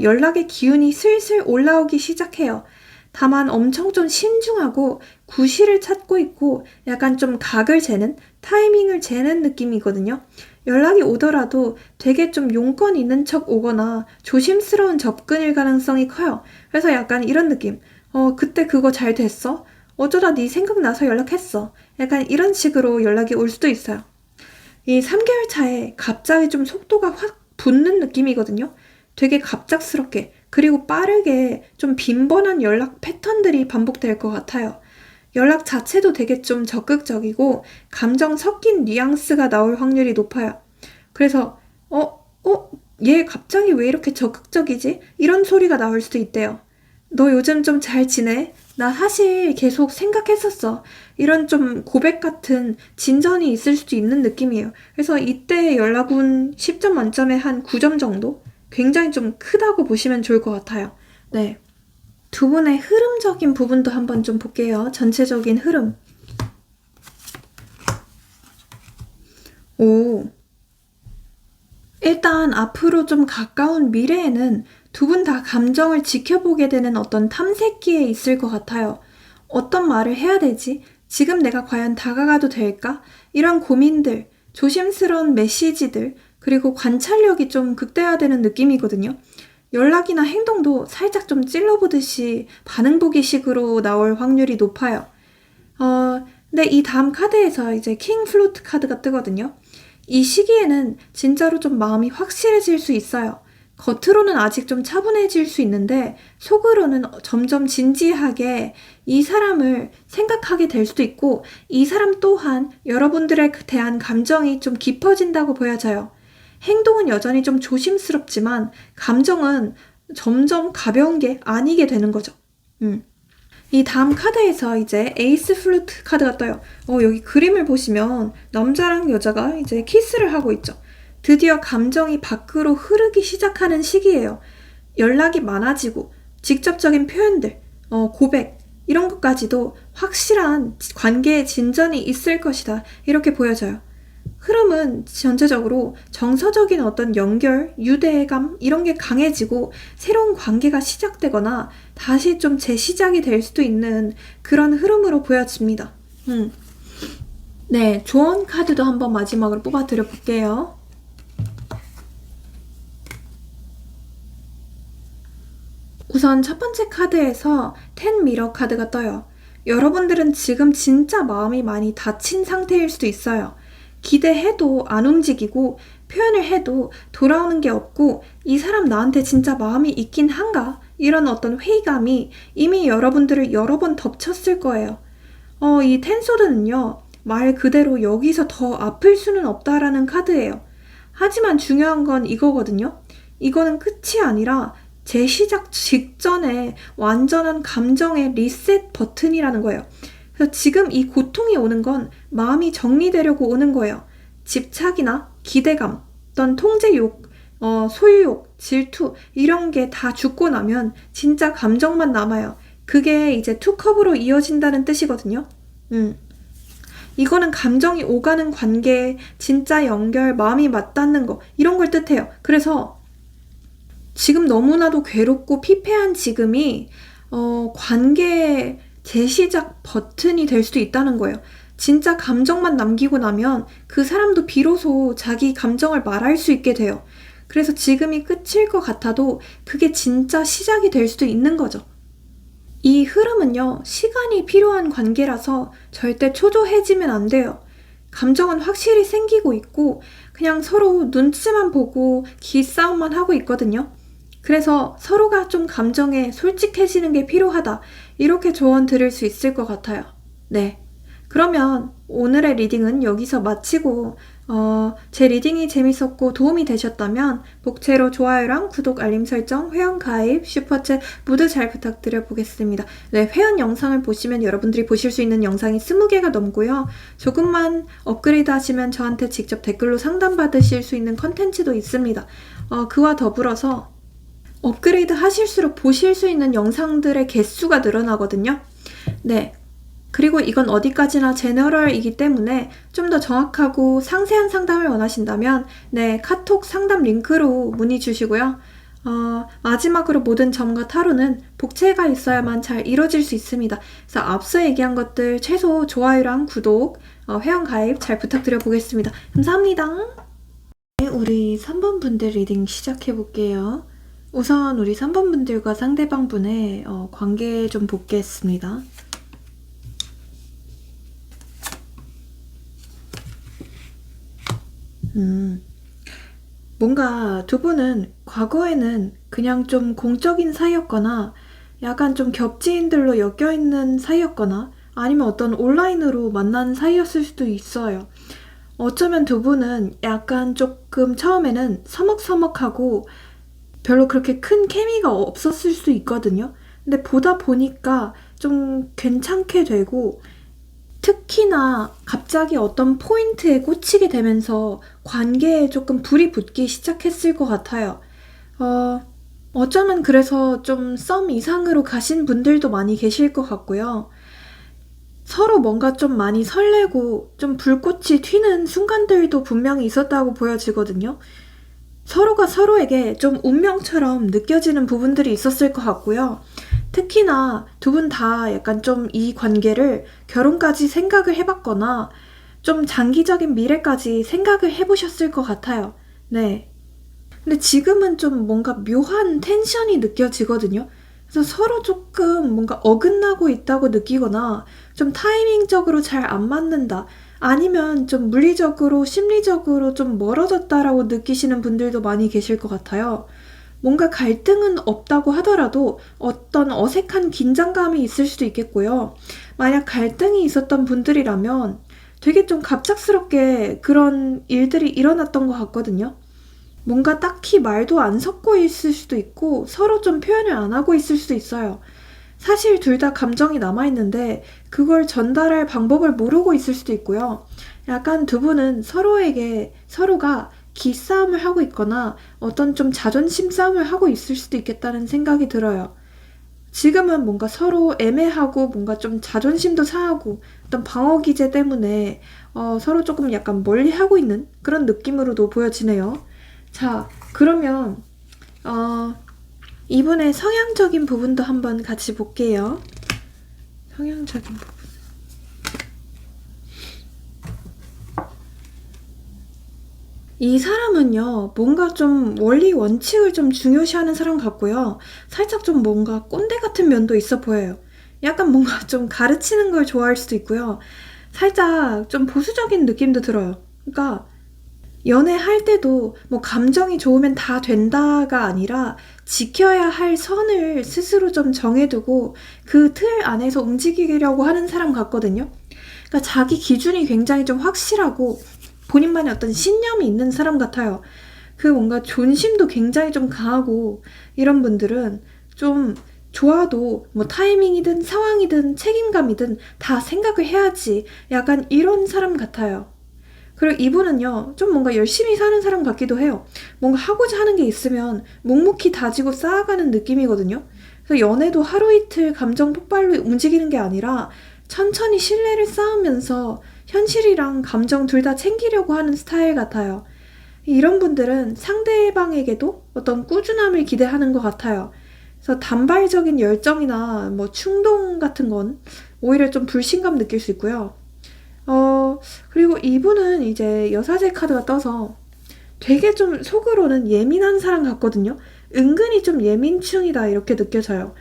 연락의 기운이 슬슬 올라오기 시작해요. 다만 엄청 좀 신중하고 구실을 찾고 있고 약간 좀 각을 재는, 타이밍을 재는 느낌이거든요. 연락이 오더라도 되게 좀 용건 있는 척 오거나 조심스러운 접근일 가능성이 커요. 그래서 약간 이런 느낌. 그때 그거 잘 됐어? 어쩌다 네 생각나서 연락했어. 약간 이런 식으로 연락이 올 수도 있어요. 이 3개월 차에 갑자기 좀 속도가 확 붙는 느낌이거든요. 되게 갑작스럽게 그리고 빠르게 좀 빈번한 연락 패턴들이 반복될 것 같아요. 연락 자체도 되게 좀 적극적이고 감정 섞인 뉘앙스가 나올 확률이 높아요. 그래서 얘 갑자기 왜 이렇게 적극적이지? 이런 소리가 나올 수도 있대요. 너 요즘 좀 잘 지내? 나 사실 계속 생각했었어. 이런 좀 고백 같은 진전이 있을 수도 있는 느낌이에요. 그래서 이때 연락운 10점 만점에 한 9점 정도? 굉장히 좀 크다고 보시면 좋을 것 같아요. 네. 두 분의 흐름적인 부분도 한번 좀 볼게요. 전체적인 흐름. 오. 일단 앞으로 좀 가까운 미래에는 두 분 다 감정을 지켜보게 되는 어떤 탐색기에 있을 것 같아요. 어떤 말을 해야 되지? 지금 내가 과연 다가가도 될까? 이런 고민들, 조심스러운 메시지들, 그리고 관찰력이 좀 극대화되는 느낌이거든요. 연락이나 행동도 살짝 좀 찔러보듯이 반응 보기 식으로 나올 확률이 높아요. 근데 이 다음 카드에서 이제 킹 플루트 카드가 뜨거든요. 이 시기에는 진짜로 좀 마음이 확실해질 수 있어요. 겉으로는 아직 좀 차분해질 수 있는데 속으로는 점점 진지하게 이 사람을 생각하게 될 수도 있고 이 사람 또한 여러분들에 대한 감정이 좀 깊어진다고 보여져요. 행동은 여전히 좀 조심스럽지만 감정은 점점 가벼운 게 아니게 되는 거죠. 이 다음 카드에서 이제 에이스 플루트 카드가 떠요. 여기 그림을 보시면 남자랑 여자가 이제 키스를 하고 있죠. 드디어 감정이 밖으로 흐르기 시작하는 시기예요. 연락이 많아지고 직접적인 표현들, 고백 이런 것까지도 확실한 관계의 진전이 있을 것이다. 이렇게 보여져요. 흐름은 전체적으로 정서적인 어떤 연결, 유대감 이런 게 강해지고 새로운 관계가 시작되거나 다시 좀 재시작이 될 수도 있는 그런 흐름으로 보여집니다. 네, 조언 카드도 한번 마지막으로 뽑아드려 볼게요. 우선 첫 번째 카드에서 10 미러 카드가 떠요. 여러분들은 지금 진짜 마음이 많이 다친 상태일 수도 있어요. 기대해도 안 움직이고 표현을 해도 돌아오는 게 없고 이 사람 나한테 진짜 마음이 있긴 한가? 이런 어떤 회의감이 이미 여러분들을 여러 번 덮쳤을 거예요. 이 텐소드는요. 말 그대로 여기서 더 아플 수는 없다라는 카드예요. 하지만 중요한 건 이거거든요. 이거는 끝이 아니라 재시작 직전에 완전한 감정의 리셋 버튼이라는 거예요. 그래서 지금 이 고통이 오는 건 마음이 정리되려고 오는 거예요. 집착이나 기대감, 어떤 통제욕, 소유욕, 질투 이런 게 다 죽고 나면 진짜 감정만 남아요. 그게 이제 투컵으로 이어진다는 뜻이거든요. 이거는 감정이 오가는 관계, 진짜 연결, 마음이 맞닿는 거 이런 걸 뜻해요. 그래서 지금 너무나도 괴롭고 피폐한 지금이 관계의 재시작 버튼이 될 수도 있다는 거예요. 진짜 감정만 남기고 나면 그 사람도 비로소 자기 감정을 말할 수 있게 돼요. 그래서 지금이 끝일 것 같아도 그게 진짜 시작이 될 수도 있는 거죠. 이 흐름은요, 시간이 필요한 관계라서 절대 초조해지면 안 돼요. 감정은 확실히 생기고 있고 그냥 서로 눈치만 보고 기싸움만 하고 있거든요. 그래서 서로가 좀 감정에 솔직해지는 게 필요하다. 이렇게 조언 드릴 수 있을 것 같아요. 네. 그러면 오늘의 리딩은 여기서 마치고 제 리딩이 재밌었고 도움이 되셨다면 복채로 좋아요랑 구독, 알림 설정, 회원 가입, 슈퍼챗 모두 잘 부탁드려 보겠습니다. 네, 회원 영상을 보시면 여러분들이 보실 수 있는 영상이 20개가 넘고요. 조금만 업그레이드 하시면 저한테 직접 댓글로 상담받으실 수 있는 컨텐츠도 있습니다. 그와 더불어서 업그레이드 하실수록 보실 수 있는 영상들의 개수가 늘어나거든요. 네. 그리고 이건 어디까지나 제너럴이기 때문에 좀 더 정확하고 상세한 상담을 원하신다면 네, 카톡 상담 링크로 문의 주시고요. 마지막으로 모든 점과 타로는 복채가 있어야만 잘 이루어질 수 있습니다. 그래서 앞서 얘기한 것들 최소 좋아요랑 구독, 회원 가입 잘 부탁드려 보겠습니다. 감사합니다. 네, 우리 3번 분들 리딩 시작해 볼게요. 우선 우리 3번 분들과 상대방 분의 관계 좀 보겠습니다. 뭔가 두 분은 과거에는 그냥 좀 공적인 사이였거나 약간 좀 겹지인들로 엮여있는 사이였거나 아니면 어떤 온라인으로 만난 사이였을 수도 있어요. 어쩌면 두 분은 약간 조금 처음에는 서먹서먹하고 별로 그렇게 큰 케미가 없었을 수 있거든요. 근데 보다 보니까 좀 괜찮게 되고, 특히나 갑자기 어떤 포인트에 꽂히게 되면서 관계에 조금 불이 붙기 시작했을 것 같아요. 어쩌면 그래서 좀 썸 이상으로 가신 분들도 많이 계실 것 같고요. 서로 뭔가 좀 많이 설레고 좀 불꽃이 튀는 순간들도 분명히 있었다고 보여지거든요. 서로가 서로에게 좀 운명처럼 느껴지는 부분들이 있었을 것 같고요. 특히나 두 분 다 약간 좀 이 관계를 결혼까지 생각을 해봤거나 좀 장기적인 미래까지 생각을 해보셨을 것 같아요. 네. 근데 지금은 좀 뭔가 묘한 텐션이 느껴지거든요. 그래서 서로 조금 뭔가 어긋나고 있다고 느끼거나 좀 타이밍적으로 잘 안 맞는다. 아니면 좀 물리적으로, 심리적으로 좀 멀어졌다라고 느끼시는 분들도 많이 계실 것 같아요. 뭔가 갈등은 없다고 하더라도 어떤 어색한 긴장감이 있을 수도 있겠고요. 만약 갈등이 있었던 분들이라면 되게 좀 갑작스럽게 그런 일들이 일어났던 것 같거든요. 뭔가 딱히 말도 안 섞고 있을 수도 있고 서로 좀 표현을 안 하고 있을 수도 있어요. 사실 둘 다 감정이 남아있는데 그걸 전달할 방법을 모르고 있을 수도 있고요. 약간 두 분은 서로에게 서로가 기싸움을 하고 있거나 어떤 좀 자존심 싸움을 하고 있을 수도 있겠다는 생각이 들어요. 지금은 뭔가 서로 애매하고 뭔가 좀 자존심도 상하고 어떤 방어 기제 때문에 서로 조금 약간 멀리하고 있는 그런 느낌으로도 보여지네요. 자, 그러면 이분의 성향적인 부분도 한번 같이 볼게요. 성향적인 부분. 이 사람은요, 뭔가 좀 원리 원칙을 좀 중요시하는 사람 같고요. 살짝 좀 뭔가 꼰대 같은 면도 있어 보여요. 약간 뭔가 좀 가르치는 걸 좋아할 수도 있고요. 살짝 좀 보수적인 느낌도 들어요. 그러니까 연애할 때도 뭐 감정이 좋으면 다 된다가 아니라 지켜야 할 선을 스스로 좀 정해두고 그 틀 안에서 움직이려고 하는 사람 같거든요. 그러니까 자기 기준이 굉장히 좀 확실하고 본인만의 어떤 신념이 있는 사람 같아요. 그 뭔가 존심도 굉장히 좀 강하고 이런 분들은 좀 좋아도 뭐 타이밍이든 상황이든 책임감이든 다 생각을 해야지 약간 이런 사람 같아요. 그리고 이분은요, 좀 뭔가 열심히 사는 사람 같기도 해요. 뭔가 하고자 하는 게 있으면 묵묵히 다지고 쌓아가는 느낌이거든요. 그래서 연애도 하루 이틀 감정 폭발로 움직이는 게 아니라 천천히 신뢰를 쌓으면서 현실이랑 감정 둘 다 챙기려고 하는 스타일 같아요. 이런 분들은 상대방에게도 어떤 꾸준함을 기대하는 것 같아요. 그래서 단발적인 열정이나 뭐 충동 같은 건 오히려 좀 불신감 느낄 수 있고요. 그리고 이분은 이제 여사제 카드가 떠서 되게 좀 속으로는 예민한 사람 같거든요. 은근히 좀 예민충이다 이렇게 느껴져요.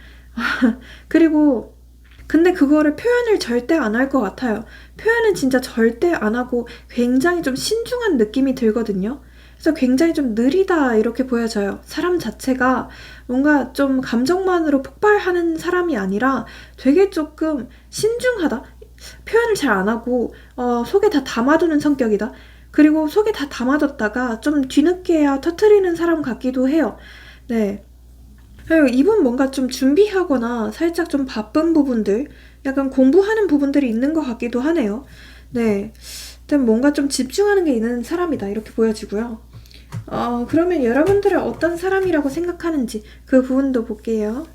그리고 근데 그거를 표현을 절대 안 할 것 같아요. 표현은 진짜 절대 안 하고 굉장히 좀 신중한 느낌이 들거든요. 그래서 굉장히 좀 느리다 이렇게 보여져요. 사람 자체가 뭔가 좀 감정만으로 폭발하는 사람이 아니라 되게 조금 신중하다? 표현을 잘 안 하고 속에 다 담아두는 성격이다. 그리고 속에 다 담아뒀다가 좀 뒤늦게야 터트리는 사람 같기도 해요. 네. 그리고 이분 뭔가 좀 준비하거나 살짝 좀 바쁜 부분들, 약간 공부하는 부분들이 있는 것 같기도 하네요. 네. 일단 뭔가 좀 집중하는 게 있는 사람이다. 이렇게 보여지고요. 그러면 여러분들은 어떤 사람이라고 생각하는지 그 부분도 볼게요.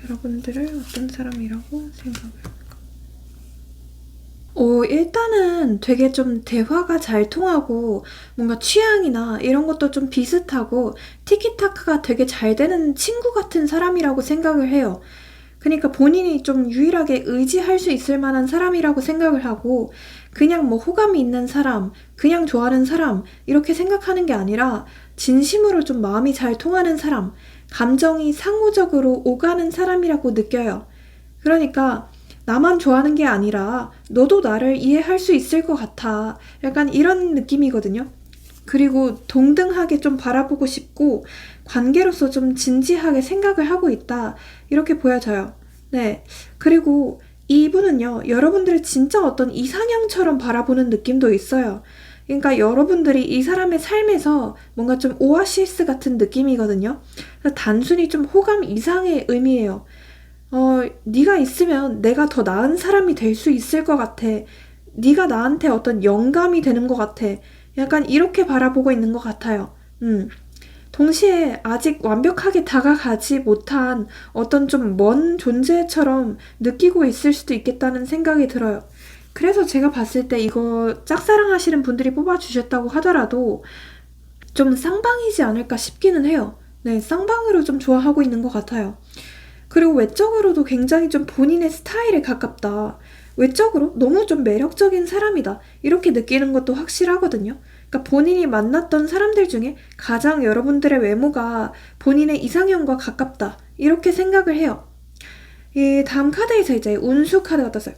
여러분들을 어떤 사람이라고 생각해요? 일단은 되게 좀 대화가 잘 통하고 뭔가 취향이나 이런 것도 좀 비슷하고 티키타카가 되게 잘 되는 친구 같은 사람이라고 생각을 해요. 그러니까 본인이 좀 유일하게 의지할 수 있을 만한 사람이라고 생각을 하고 그냥 뭐 호감이 있는 사람, 그냥 좋아하는 사람 이렇게 생각하는 게 아니라 진심으로 좀 마음이 잘 통하는 사람, 감정이 상호적으로 오가는 사람이라고 느껴요. 그러니까 나만 좋아하는 게 아니라 너도 나를 이해할 수 있을 것 같아. 약간 이런 느낌이거든요. 그리고 동등하게 좀 바라보고 싶고 관계로서 좀 진지하게 생각을 하고 있다. 이렇게 보여져요. 네. 그리고 이분은요, 여러분들을 진짜 어떤 이상형처럼 바라보는 느낌도 있어요. 그러니까 여러분들이 이 사람의 삶에서 뭔가 좀 오아시스 같은 느낌이거든요. 그래서 단순히 좀 호감 이상의 의미예요. 네가 있으면 내가 더 나은 사람이 될 수 있을 것 같아. 네가 나한테 어떤 영감이 되는 것 같아. 약간 이렇게 바라보고 있는 것 같아요. 동시에 아직 완벽하게 다가가지 못한 어떤 좀 먼 존재처럼 느끼고 있을 수도 있겠다는 생각이 들어요. 그래서 제가 봤을 때 이거 짝사랑하시는 분들이 뽑아주셨다고 하더라도 좀 쌍방이지 않을까 싶기는 해요. 네, 쌍방으로 좀 좋아하고 있는 것 같아요. 그리고 외적으로도 굉장히 좀 본인의 스타일에 가깝다. 외적으로 너무 좀 매력적인 사람이다. 이렇게 느끼는 것도 확실하거든요. 그러니까 본인이 만났던 사람들 중에 가장 여러분들의 외모가 본인의 이상형과 가깝다. 이렇게 생각을 해요. 이 다음 카드에서 이제 운수 카드가 떴어요.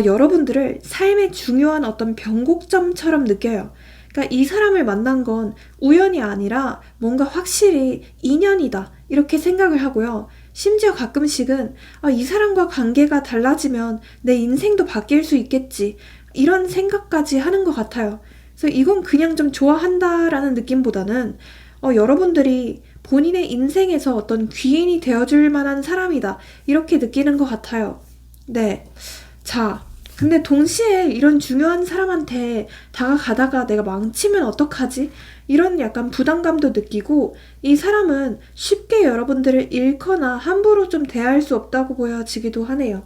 여러분들을 삶의 중요한 어떤 변곡점처럼 느껴요. 그러니까 이 사람을 만난 건 우연이 아니라 뭔가 확실히 인연이다. 이렇게 생각을 하고요. 심지어 가끔씩은 이 사람과 관계가 달라지면 내 인생도 바뀔 수 있겠지. 이런 생각까지 하는 것 같아요. 그래서 이건 그냥 좀 좋아한다라는 느낌보다는 여러분들이 본인의 인생에서 어떤 귀인이 되어줄 만한 사람이다. 이렇게 느끼는 것 같아요. 네. 자, 근데 동시에 이런 중요한 사람한테 다가가다가 내가 망치면 어떡하지? 이런 약간 부담감도 느끼고 이 사람은 쉽게 여러분들을 잃거나 함부로 좀 대할 수 없다고 보여지기도 하네요.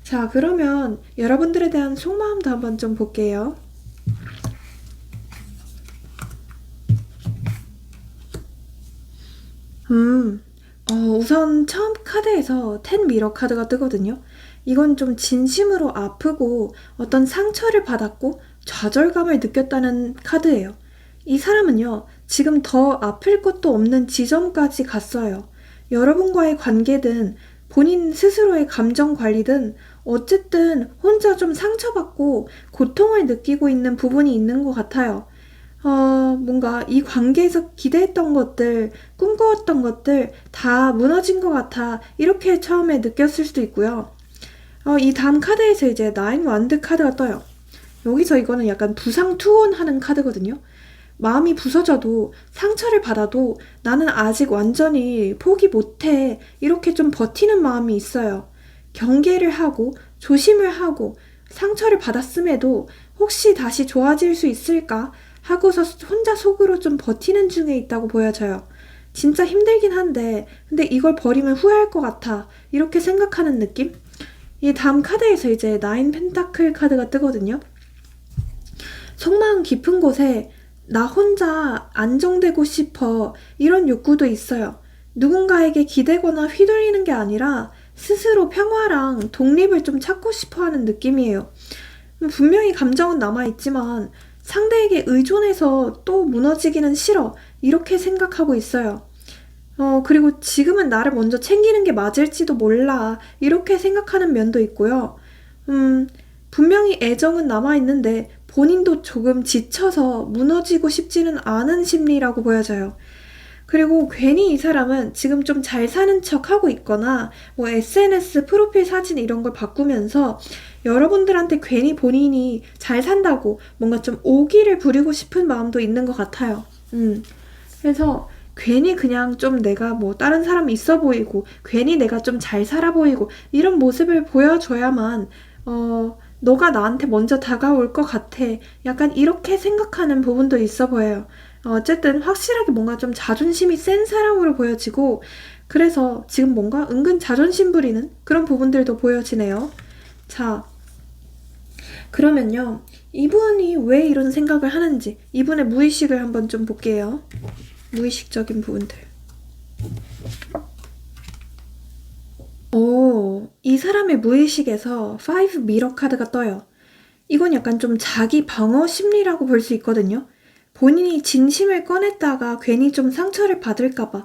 자, 그러면 여러분들에 대한 속마음도 한번 좀 볼게요. 우선 처음 카드에서 10 미러 카드가 뜨거든요. 이건 좀 진심으로 아프고 어떤 상처를 받았고 좌절감을 느꼈다는 카드예요. 이 사람은요, 지금 더 아플 것도 없는 지점까지 갔어요. 여러분과의 관계든 본인 스스로의 감정 관리든 어쨌든 혼자 좀 상처받고 고통을 느끼고 있는 부분이 있는 것 같아요. 뭔가 이 관계에서 기대했던 것들, 꿈꿔왔던 것들 다 무너진 것 같아. 이렇게 처음에 느꼈을 수도 있고요. 이 다음 카드에서 이제 나인 완드 카드가 떠요. 여기서 이거는 약간 부상 투혼하는 카드거든요. 마음이 부서져도 상처를 받아도 나는 아직 완전히 포기 못해. 이렇게 좀 버티는 마음이 있어요. 경계를 하고 조심을 하고 상처를 받았음에도 혹시 다시 좋아질 수 있을까 하고서 혼자 속으로 좀 버티는 중에 있다고 보여져요. 진짜 힘들긴 한데 근데 이걸 버리면 후회할 것 같아. 이렇게 생각하는 느낌? 이 다음 카드에서 이제 나인 펜타클 카드가 뜨거든요. 속마음 깊은 곳에 나 혼자 안정되고 싶어 이런 욕구도 있어요. 누군가에게 기대거나 휘둘리는 게 아니라 스스로 평화랑 독립을 좀 찾고 싶어 하는 느낌이에요. 분명히 감정은 남아있지만 상대에게 의존해서 또 무너지기는 싫어. 이렇게 생각하고 있어요. 그리고 지금은 나를 먼저 챙기는 게 맞을지도 몰라. 이렇게 생각하는 면도 있고요. 분명히 애정은 남아있는데 본인도 조금 지쳐서 무너지고 싶지는 않은 심리라고 보여져요. 그리고 괜히 이 사람은 지금 좀 잘 사는 척 하고 있거나 뭐 SNS 프로필 사진 이런 걸 바꾸면서 여러분들한테 괜히 본인이 잘 산다고 뭔가 좀 오기를 부리고 싶은 마음도 있는 것 같아요. 그래서 괜히 그냥 좀 내가 뭐 다른 사람 있어 보이고 괜히 내가 좀 잘 살아 보이고 이런 모습을 보여줘야만 너가 나한테 먼저 다가올 것 같아. 약간 이렇게 생각하는 부분도 있어 보여요. 어쨌든 확실하게 뭔가 좀 자존심이 센 사람으로 보여지고 그래서 지금 뭔가 은근 자존심 부리는 그런 부분들도 보여지네요. 자, 그러면요. 이분이 왜 이런 생각을 하는지 이분의 무의식을 한번 좀 볼게요. 무의식적인 부분들. 이 사람의 무의식에서 5 미러 카드가 떠요. 이건 약간 좀 자기 방어 심리라고 볼 수 있거든요. 본인이 진심을 꺼냈다가 괜히 좀 상처를 받을까봐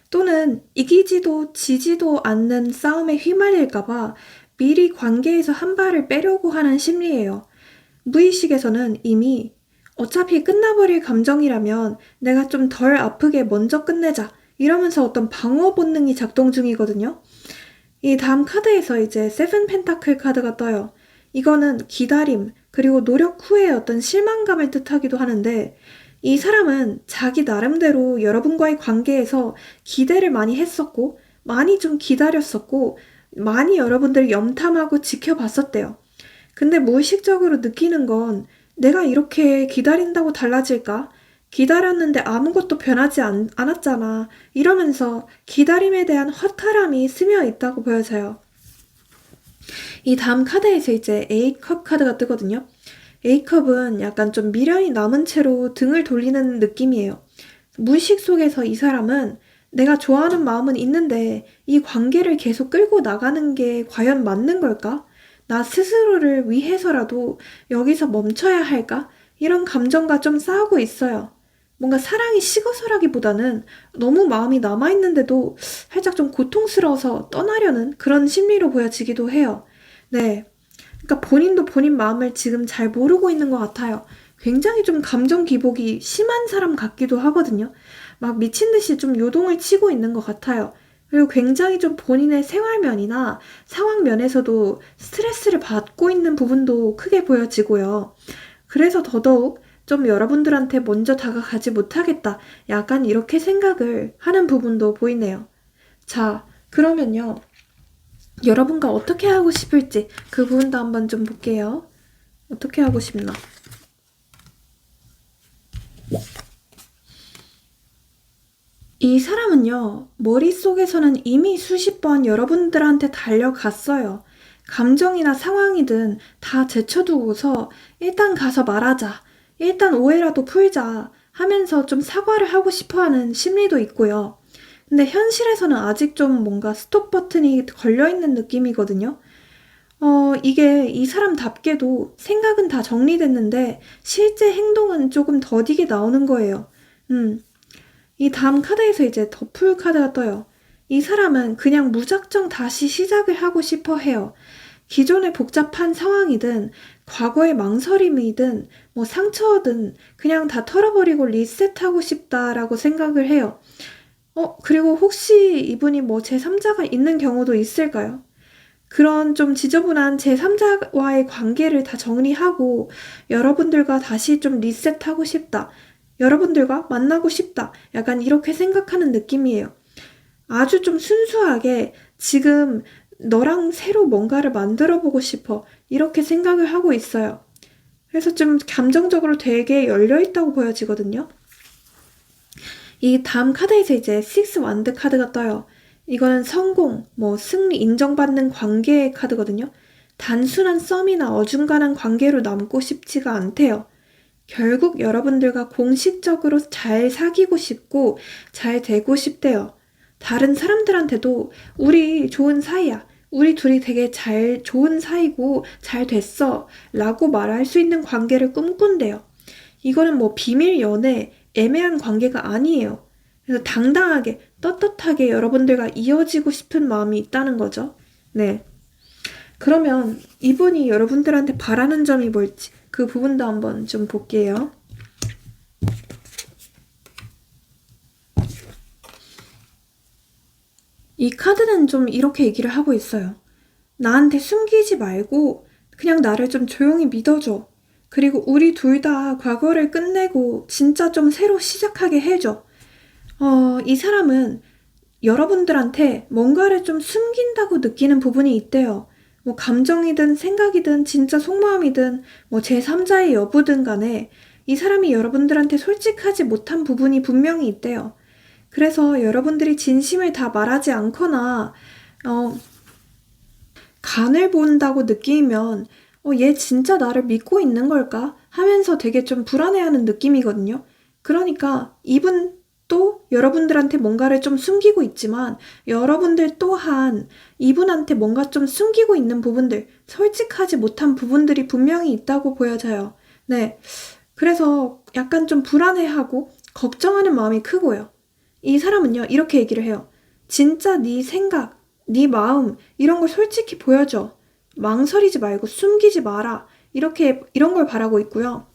또는 이기지도 지지도 않는 싸움에 휘말릴까봐 미리 관계에서 한 발을 빼려고 하는 심리예요. 무의식에서는 이미 어차피 끝나버릴 감정이라면 내가 좀 덜 아프게 먼저 끝내자 이러면서 어떤 방어 본능이 작동 중이거든요. 이 다음 카드에서 이제 세븐 펜타클 카드가 떠요. 이거는 기다림, 그리고 노력 후에 어떤 실망감을 뜻하기도 하는데, 이 사람은 자기 나름대로 여러분과의 관계에서 기대를 많이 했었고, 많이 좀 기다렸었고, 많이 여러분들을 염탐하고 지켜봤었대요. 근데 무의식적으로 느끼는 건 내가 이렇게 기다린다고 달라질까? 기다렸는데 아무것도 변하지 않았잖아. 이러면서 기다림에 대한 허탈함이 스며 있다고 보여져요. 이 다음 카드에서 이제 A컵 카드가 뜨거든요. A컵은 약간 좀 미련이 남은 채로 등을 돌리는 느낌이에요. 무의식 속에서 이 사람은 내가 좋아하는 마음은 있는데 이 관계를 계속 끌고 나가는 게 과연 맞는 걸까? 나 스스로를 위해서라도 여기서 멈춰야 할까? 이런 감정과 좀 싸우고 있어요. 뭔가 사랑이 식어서라기보다는 너무 마음이 남아있는데도 살짝 좀 고통스러워서 떠나려는 그런 심리로 보여지기도 해요. 네. 그러니까 본인도 본인 마음을 지금 잘 모르고 있는 것 같아요. 굉장히 좀 감정 기복이 심한 사람 같기도 하거든요. 막 미친 듯이 좀 요동을 치고 있는 것 같아요. 그리고 굉장히 좀 본인의 생활면이나 상황면에서도 스트레스를 받고 있는 부분도 크게 보여지고요. 그래서 더더욱 좀 여러분들한테 먼저 다가가지 못하겠다. 약간 이렇게 생각을 하는 부분도 보이네요. 자, 그러면요. 여러분과 어떻게 하고 싶을지 그 부분도 한번 좀 볼게요. 어떻게 하고 싶나? 이 사람은요, 머릿속에서는 이미 수십 번 여러분들한테 달려갔어요. 감정이나 상황이든 다 제쳐두고서 일단 가서 말하자. 일단 오해라도 풀자 하면서 좀 사과를 하고 싶어 하는 심리도 있고요. 근데 현실에서는 아직 좀 뭔가 스톱 버튼이 걸려있는 느낌이거든요. 이게 이 사람답게도 생각은 다 정리됐는데 실제 행동은 조금 더디게 나오는 거예요. 이 다음 카드에서 이제 더풀 카드가 떠요. 이 사람은 그냥 무작정 다시 시작을 하고 싶어 해요. 기존의 복잡한 상황이든 과거의 망설임이든 뭐 상처든 그냥 다 털어버리고 리셋하고 싶다라고 생각을 해요. 그리고 혹시 이분이 뭐 제3자가 있는 경우도 있을까요? 그런 좀 지저분한 제3자와의 관계를 다 정리하고 여러분들과 다시 좀 리셋하고 싶다. 여러분들과 만나고 싶다. 약간 이렇게 생각하는 느낌이에요. 아주 좀 순수하게 지금 너랑 새로 뭔가를 만들어 보고 싶어. 이렇게 생각을 하고 있어요. 그래서 좀 감정적으로 되게 열려 있다고 보여지거든요. 이 다음 카드에서 이제 식스 완드 카드가 떠요. 이거는 성공, 뭐 승리 인정받는 관계의 카드거든요. 단순한 썸이나 어중간한 관계로 남고 싶지가 않대요. 결국 여러분들과 공식적으로 잘 사귀고 싶고 잘 되고 싶대요. 다른 사람들한테도 우리 좋은 사이야. 우리 둘이 되게 잘 좋은 사이고 잘 됐어. 라고 말할 수 있는 관계를 꿈꾼대요. 이거는 뭐 비밀 연애, 애매한 관계가 아니에요. 그래서 당당하게 떳떳하게 여러분들과 이어지고 싶은 마음이 있다는 거죠. 네. 그러면 이분이 여러분들한테 바라는 점이 뭘지 그 부분도 한번 좀 볼게요. 이 카드는 좀 이렇게 얘기를 하고 있어요. 나한테 숨기지 말고 그냥 나를 좀 조용히 믿어줘. 그리고 우리 둘 다 과거를 끝내고 진짜 좀 새로 시작하게 해줘. 이 사람은 여러분들한테 뭔가를 좀 숨긴다고 느끼는 부분이 있대요. 뭐 감정이든 생각이든 진짜 속마음이든 뭐 제3자의 여부든 간에 이 사람이 여러분들한테 솔직하지 못한 부분이 분명히 있대요. 그래서 여러분들이 진심을 다 말하지 않거나 간을 본다고 느끼면 얘 진짜 나를 믿고 있는 걸까? 하면서 되게 좀 불안해하는 느낌이거든요. 그러니까 이분 또 여러분들한테 뭔가를 좀 숨기고 있지만 여러분들 또한 이분한테 뭔가 좀 숨기고 있는 부분들, 솔직하지 못한 부분들이 분명히 있다고 보여져요. 네. 그래서 약간 좀 불안해하고 걱정하는 마음이 크고요. 이 사람은요, 이렇게 얘기를 해요. 진짜 네 생각, 네 마음, 이런 걸 솔직히 보여줘. 망설이지 말고 숨기지 마라. 이런 걸 바라고 있고요.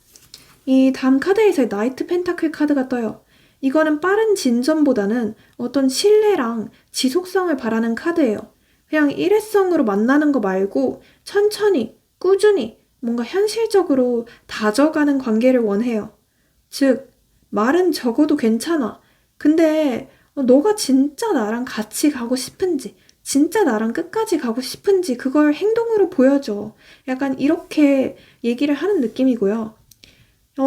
이 다음 카드에서 나이트 펜타클 카드가 떠요. 이거는 빠른 진전보다는 어떤 신뢰랑 지속성을 바라는 카드예요. 그냥 일회성으로 만나는 거 말고 천천히, 꾸준히, 뭔가 현실적으로 다져가는 관계를 원해요. 즉, 말은 적어도 괜찮아. 근데 너가 진짜 나랑 같이 가고 싶은지, 진짜 나랑 끝까지 가고 싶은지 그걸 행동으로 보여줘. 약간 이렇게 얘기를 하는 느낌이고요.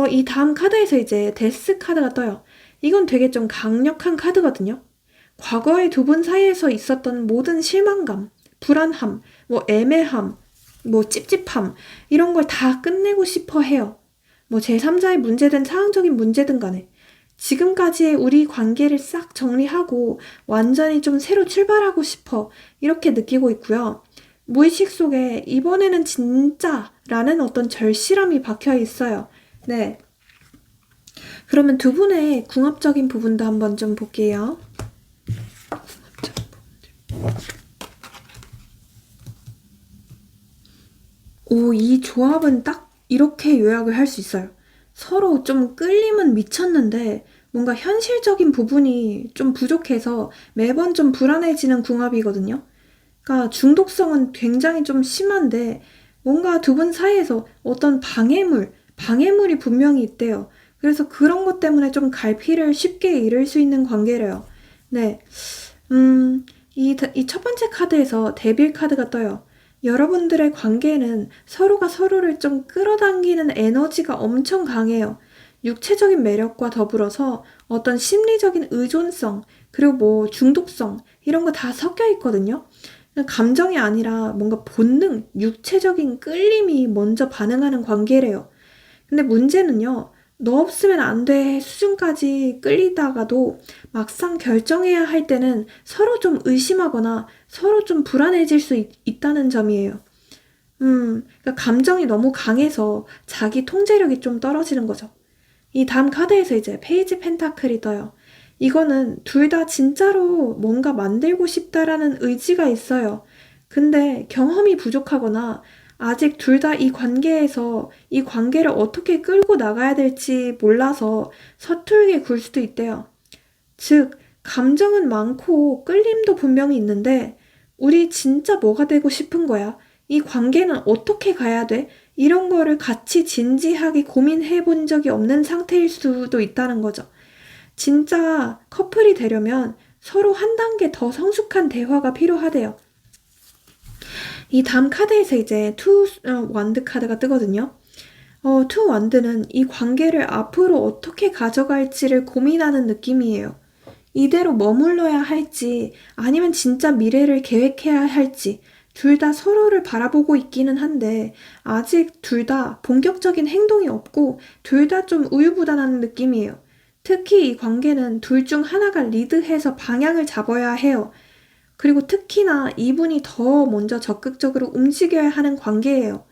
이 다음 카드에서 이제 데스 카드가 떠요. 이건 되게 좀 강력한 카드거든요. 과거의 두 분 사이에서 있었던 모든 실망감, 불안함, 뭐 애매함, 뭐 찝찝함, 이런 걸 다 끝내고 싶어 해요. 뭐 제3자의 문제든 상황적인 문제든 간에. 지금까지의 우리 관계를 싹 정리하고 완전히 좀 새로 출발하고 싶어. 이렇게 느끼고 있고요. 무의식 속에 이번에는 진짜라는 어떤 절실함이 박혀 있어요. 네. 그러면 두 분의 궁합적인 부분도 한번 좀 볼게요. 이 조합은 딱 이렇게 요약을 할 수 있어요. 서로 좀 끌림은 미쳤는데 뭔가 현실적인 부분이 좀 부족해서 매번 좀 불안해지는 궁합이거든요. 그러니까 중독성은 굉장히 좀 심한데 뭔가 두 분 사이에서 어떤 방해물이 분명히 있대요. 그래서 그런 것 때문에 좀 갈피를 쉽게 잃을 수 있는 관계래요. 네. 이 첫 번째 카드에서 데빌 카드가 떠요. 여러분들의 관계는 서로가 서로를 좀 끌어당기는 에너지가 엄청 강해요. 육체적인 매력과 더불어서 어떤 심리적인 의존성, 그리고 뭐 중독성, 이런 거 다 섞여 있거든요. 감정이 아니라 뭔가 본능, 육체적인 끌림이 먼저 반응하는 관계래요. 근데 문제는요, 너 없으면 안 돼 수준까지 끌리다가도 막상 결정해야 할 때는 서로 좀 의심하거나 서로 좀 불안해질 수 있다는 점이에요. 그러니까 감정이 너무 강해서 자기 통제력이 좀 떨어지는 거죠. 이 다음 카드에서 이제 페이지 펜타클이 떠요. 이거는 둘 다 진짜로 뭔가 만들고 싶다라는 의지가 있어요. 근데 경험이 부족하거나 아직 둘 다 이 관계에서 이 관계를 어떻게 끌고 나가야 될지 몰라서 서툴게 굴 수도 있대요. 즉, 감정은 많고 끌림도 분명히 있는데 우리 진짜 뭐가 되고 싶은 거야? 이 관계는 어떻게 가야 돼? 이런 거를 같이 진지하게 고민해 본 적이 없는 상태일 수도 있다는 거죠. 진짜 커플이 되려면 서로 한 단계 더 성숙한 대화가 필요하대요. 이 다음 카드에서 이제 투 완드 카드가 뜨거든요. 투 완드는 이 관계를 앞으로 어떻게 가져갈지를 고민하는 느낌이에요. 이대로 머물러야 할지 아니면 진짜 미래를 계획해야 할지 둘 다 서로를 바라보고 있기는 한데 아직 둘 다 본격적인 행동이 없고 둘 다 좀 우유부단한 느낌이에요. 특히 이 관계는 둘 중 하나가 리드해서 방향을 잡아야 해요. 그리고 특히나 이분이 더 먼저 적극적으로 움직여야 하는 관계예요.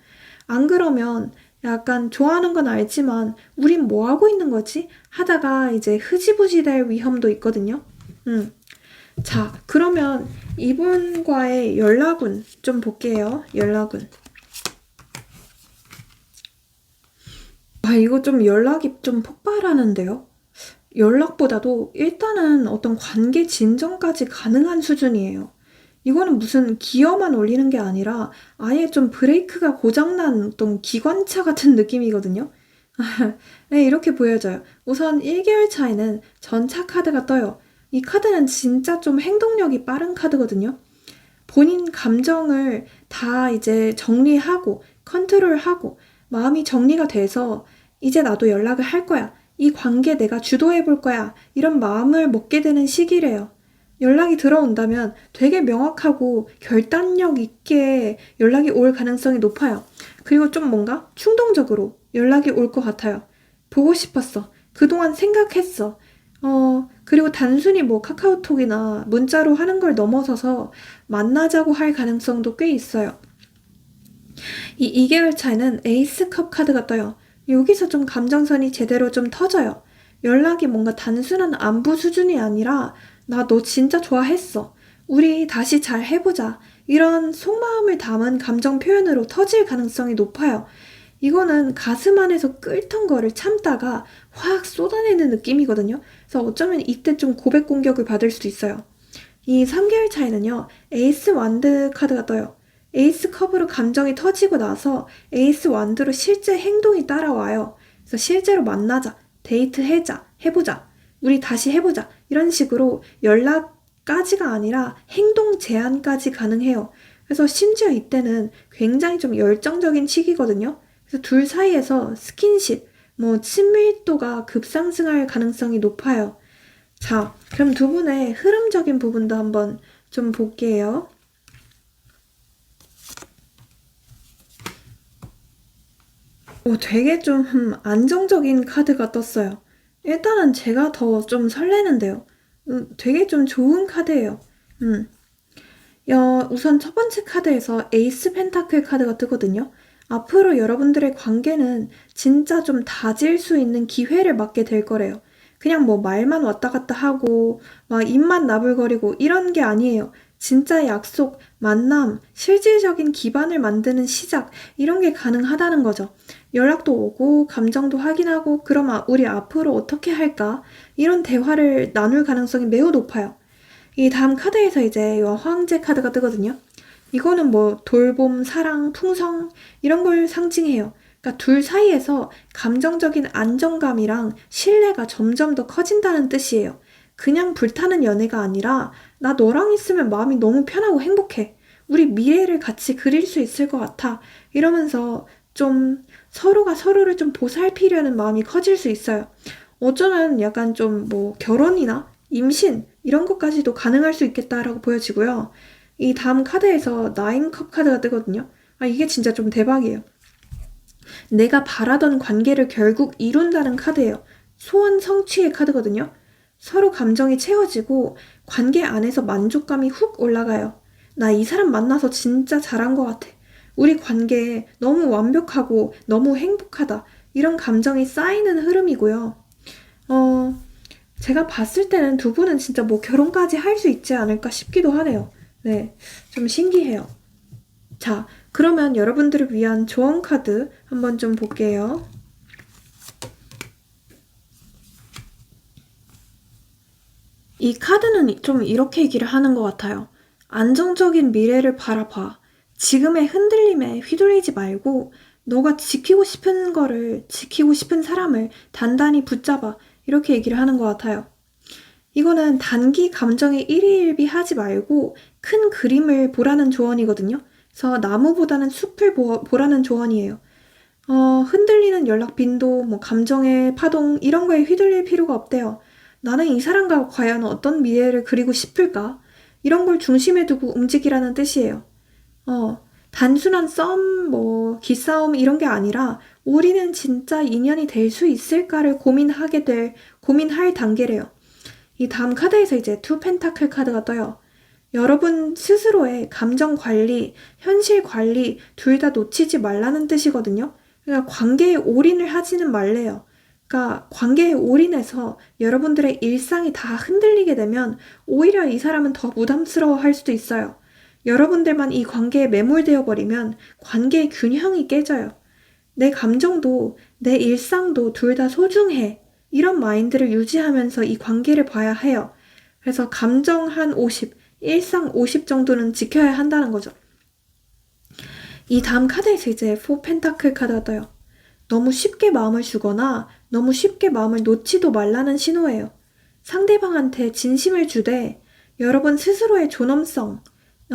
안 그러면 약간 좋아하는 건 알지만 우린 뭐 하고 있는 거지? 하다가 이제 흐지부지 될 위험도 있거든요. 자, 그러면 이분과의 연락운 좀 볼게요. 연락운. 이거 좀 연락이 좀 폭발하는데요. 연락보다도 일단은 어떤 관계 진전까지 가능한 수준이에요. 이거는 무슨 기어만 올리는 게 아니라 아예 좀 브레이크가 고장난 어떤 기관차 같은 느낌이거든요. 네, 이렇게 보여져요. 우선 1개월 차에는 전차 카드가 떠요. 이 카드는 진짜 좀 행동력이 빠른 카드거든요. 본인 감정을 다 이제 정리하고 컨트롤하고 마음이 정리가 돼서 이제 나도 연락을 할 거야. 이 관계 내가 주도해 볼 거야. 이런 마음을 먹게 되는 시기래요. 연락이 들어온다면 되게 명확하고 결단력 있게 연락이 올 가능성이 높아요. 그리고 좀 뭔가 충동적으로 연락이 올 것 같아요. 보고 싶었어. 그동안 생각했어. 그리고 단순히 뭐 카카오톡이나 문자로 하는 걸 넘어서서 만나자고 할 가능성도 꽤 있어요. 이 2개월 차에는 에이스컵 카드가 떠요. 여기서 좀 감정선이 제대로 좀 터져요. 연락이 뭔가 단순한 안부 수준이 아니라 나 너 진짜 좋아했어. 우리 다시 잘 해보자. 이런 속마음을 담은 감정 표현으로 터질 가능성이 높아요. 이거는 가슴 안에서 끓던 거를 참다가 확 쏟아내는 느낌이거든요. 그래서 어쩌면 이때 좀 고백 공격을 받을 수도 있어요. 이 3개월 차에는요, 에이스 완드 카드가 떠요. 에이스 컵으로 감정이 터지고 나서 에이스 완드로 실제 행동이 따라와요. 그래서 실제로 만나자, 해보자, 우리 다시 해보자. 이런 식으로 연락까지가 아니라 행동 제안까지 가능해요. 그래서 심지어 이때는 굉장히 좀 열정적인 시기거든요. 그래서 둘 사이에서 스킨십, 친밀도가 급상승할 가능성이 높아요. 자, 그럼 두 분의 흐름적인 부분도 한번 좀 볼게요. 되게 좀 안정적인 카드가 떴어요. 일단은 제가 더 좀 설레는데요. 되게 좀 좋은 카드예요. 우선 첫 번째 카드에서 에이스 펜타클 카드가 뜨거든요. 앞으로 여러분들의 관계는 진짜 좀 다질 수 있는 기회를 맞게 될 거래요. 그냥 말만 왔다 갔다 하고 막 입만 나불거리고 이런 게 아니에요. 진짜 약속, 만남, 실질적인 기반을 만드는 시작 이런 게 가능하다는 거죠. 연락도 오고 감정도 확인하고 그럼 우리 앞으로 어떻게 할까? 이런 대화를 나눌 가능성이 매우 높아요. 이 다음 카드에서 이제 황제 카드가 뜨거든요. 이거는 돌봄, 사랑, 풍성 이런 걸 상징해요. 그러니까 둘 사이에서 감정적인 안정감이랑 신뢰가 점점 더 커진다는 뜻이에요. 그냥 불타는 연애가 아니라 나 너랑 있으면 마음이 너무 편하고 행복해. 우리 미래를 같이 그릴 수 있을 것 같아. 이러면서 좀 서로가 서로를 좀 보살피려는 마음이 커질 수 있어요. 어쩌면 약간 좀 결혼이나 임신 이런 것까지도 가능할 수 있겠다라고 보여지고요. 이 다음 카드에서 9컵 카드가 뜨거든요. 이게 진짜 좀 대박이에요. 내가 바라던 관계를 결국 이룬다는 카드예요. 소원 성취의 카드거든요. 서로 감정이 채워지고 관계 안에서 만족감이 훅 올라가요. 나 이 사람 만나서 진짜 잘한 것 같아. 우리 관계 너무 완벽하고 너무 행복하다. 이런 감정이 쌓이는 흐름이고요. 제가 봤을 때는 두 분은 진짜 결혼까지 할 수 있지 않을까 싶기도 하네요. 네, 좀 신기해요. 자, 그러면 여러분들을 위한 조언 카드 한번 좀 볼게요. 이 카드는 좀 이렇게 얘기를 하는 것 같아요. 안정적인 미래를 바라봐. 지금의 흔들림에 휘둘리지 말고 너가 지키고 싶은 거를, 지키고 싶은 사람을 단단히 붙잡아. 이렇게 얘기를 하는 것 같아요. 이거는 단기 감정에 일희일비하지 말고 큰 그림을 보라는 조언이거든요. 그래서 나무보다는 숲을 보라는 조언이에요. 흔들리는 연락 빈도, 감정의 파동 이런 거에 휘둘릴 필요가 없대요. 나는 이 사람과 과연 어떤 미래를 그리고 싶을까? 이런 걸 중심에 두고 움직이라는 뜻이에요. 단순한 썸, 기싸움 이런 게 아니라 우리는 진짜 인연이 될 수 있을까를 고민할 단계래요. 이 다음 카드에서 이제 투 펜타클 카드가 떠요. 여러분 스스로의 감정 관리, 현실 관리 둘 다 놓치지 말라는 뜻이거든요. 그러니까 관계에 올인을 하지는 말래요. 그러니까 관계에 올인해서 여러분들의 일상이 다 흔들리게 되면 오히려 이 사람은 더 부담스러워 할 수도 있어요. 여러분들만 이 관계에 매몰되어 버리면 관계의 균형이 깨져요. 내 감정도 내 일상도 둘 다 소중해. 이런 마인드를 유지하면서 이 관계를 봐야 해요. 그래서 감정 한 50, 일상 50 정도는 지켜야 한다는 거죠. 이 다음 카드에서 이제 4 펜타클 카드가 떠요. 너무 쉽게 마음을 주거나 너무 쉽게 마음을 놓지도 말라는 신호예요. 상대방한테 진심을 주되 여러분 스스로의 존엄성,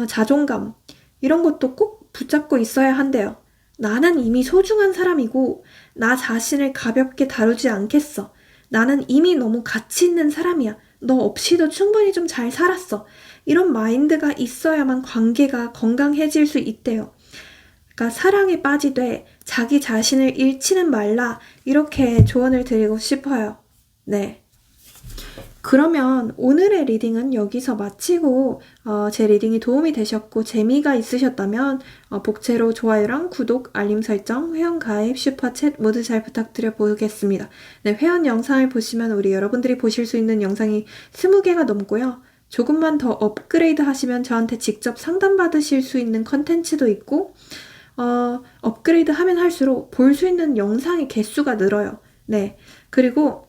자존감 이런 것도 꼭 붙잡고 있어야 한대요. 나는 이미 소중한 사람이고 나 자신을 가볍게 다루지 않겠어. 나는 이미 너무 가치 있는 사람이야. 너 없이도 충분히 좀 잘 살았어. 이런 마인드가 있어야만 관계가 건강해질 수 있대요. 그러니까 사랑에 빠지되 자기 자신을 잃지는 말라 이렇게 조언을 드리고 싶어요. 네. 그러면 오늘의 리딩은 여기서 마치고 제 리딩이 도움이 되셨고 재미가 있으셨다면 복채로 좋아요랑 구독, 알림 설정, 회원가입, 슈퍼챗 모두 잘 부탁드려 보겠습니다. 네, 회원 영상을 보시면 우리 여러분들이 보실 수 있는 영상이 20개가 넘고요. 조금만 더 업그레이드 하시면 저한테 직접 상담받으실 수 있는 컨텐츠도 있고 업그레이드 하면 할수록 볼 수 있는 영상의 개수가 늘어요. 네, 그리고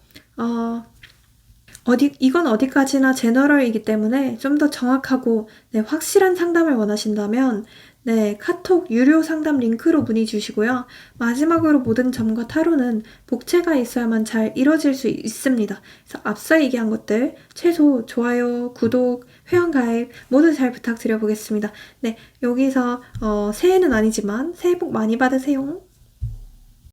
이건 어디까지나 제너럴이기 때문에 좀 더 정확하고 네, 확실한 상담을 원하신다면 네, 카톡 유료 상담 링크로 문의 주시고요. 마지막으로 모든 점과 타로는 복체가 있어야만 잘 이뤄질 수 있습니다. 그래서 앞서 얘기한 것들 최소 좋아요, 구독, 회원가입 모두 잘 부탁드려 보겠습니다. 네, 여기서 새해는 아니지만 새해 복 많이 받으세요.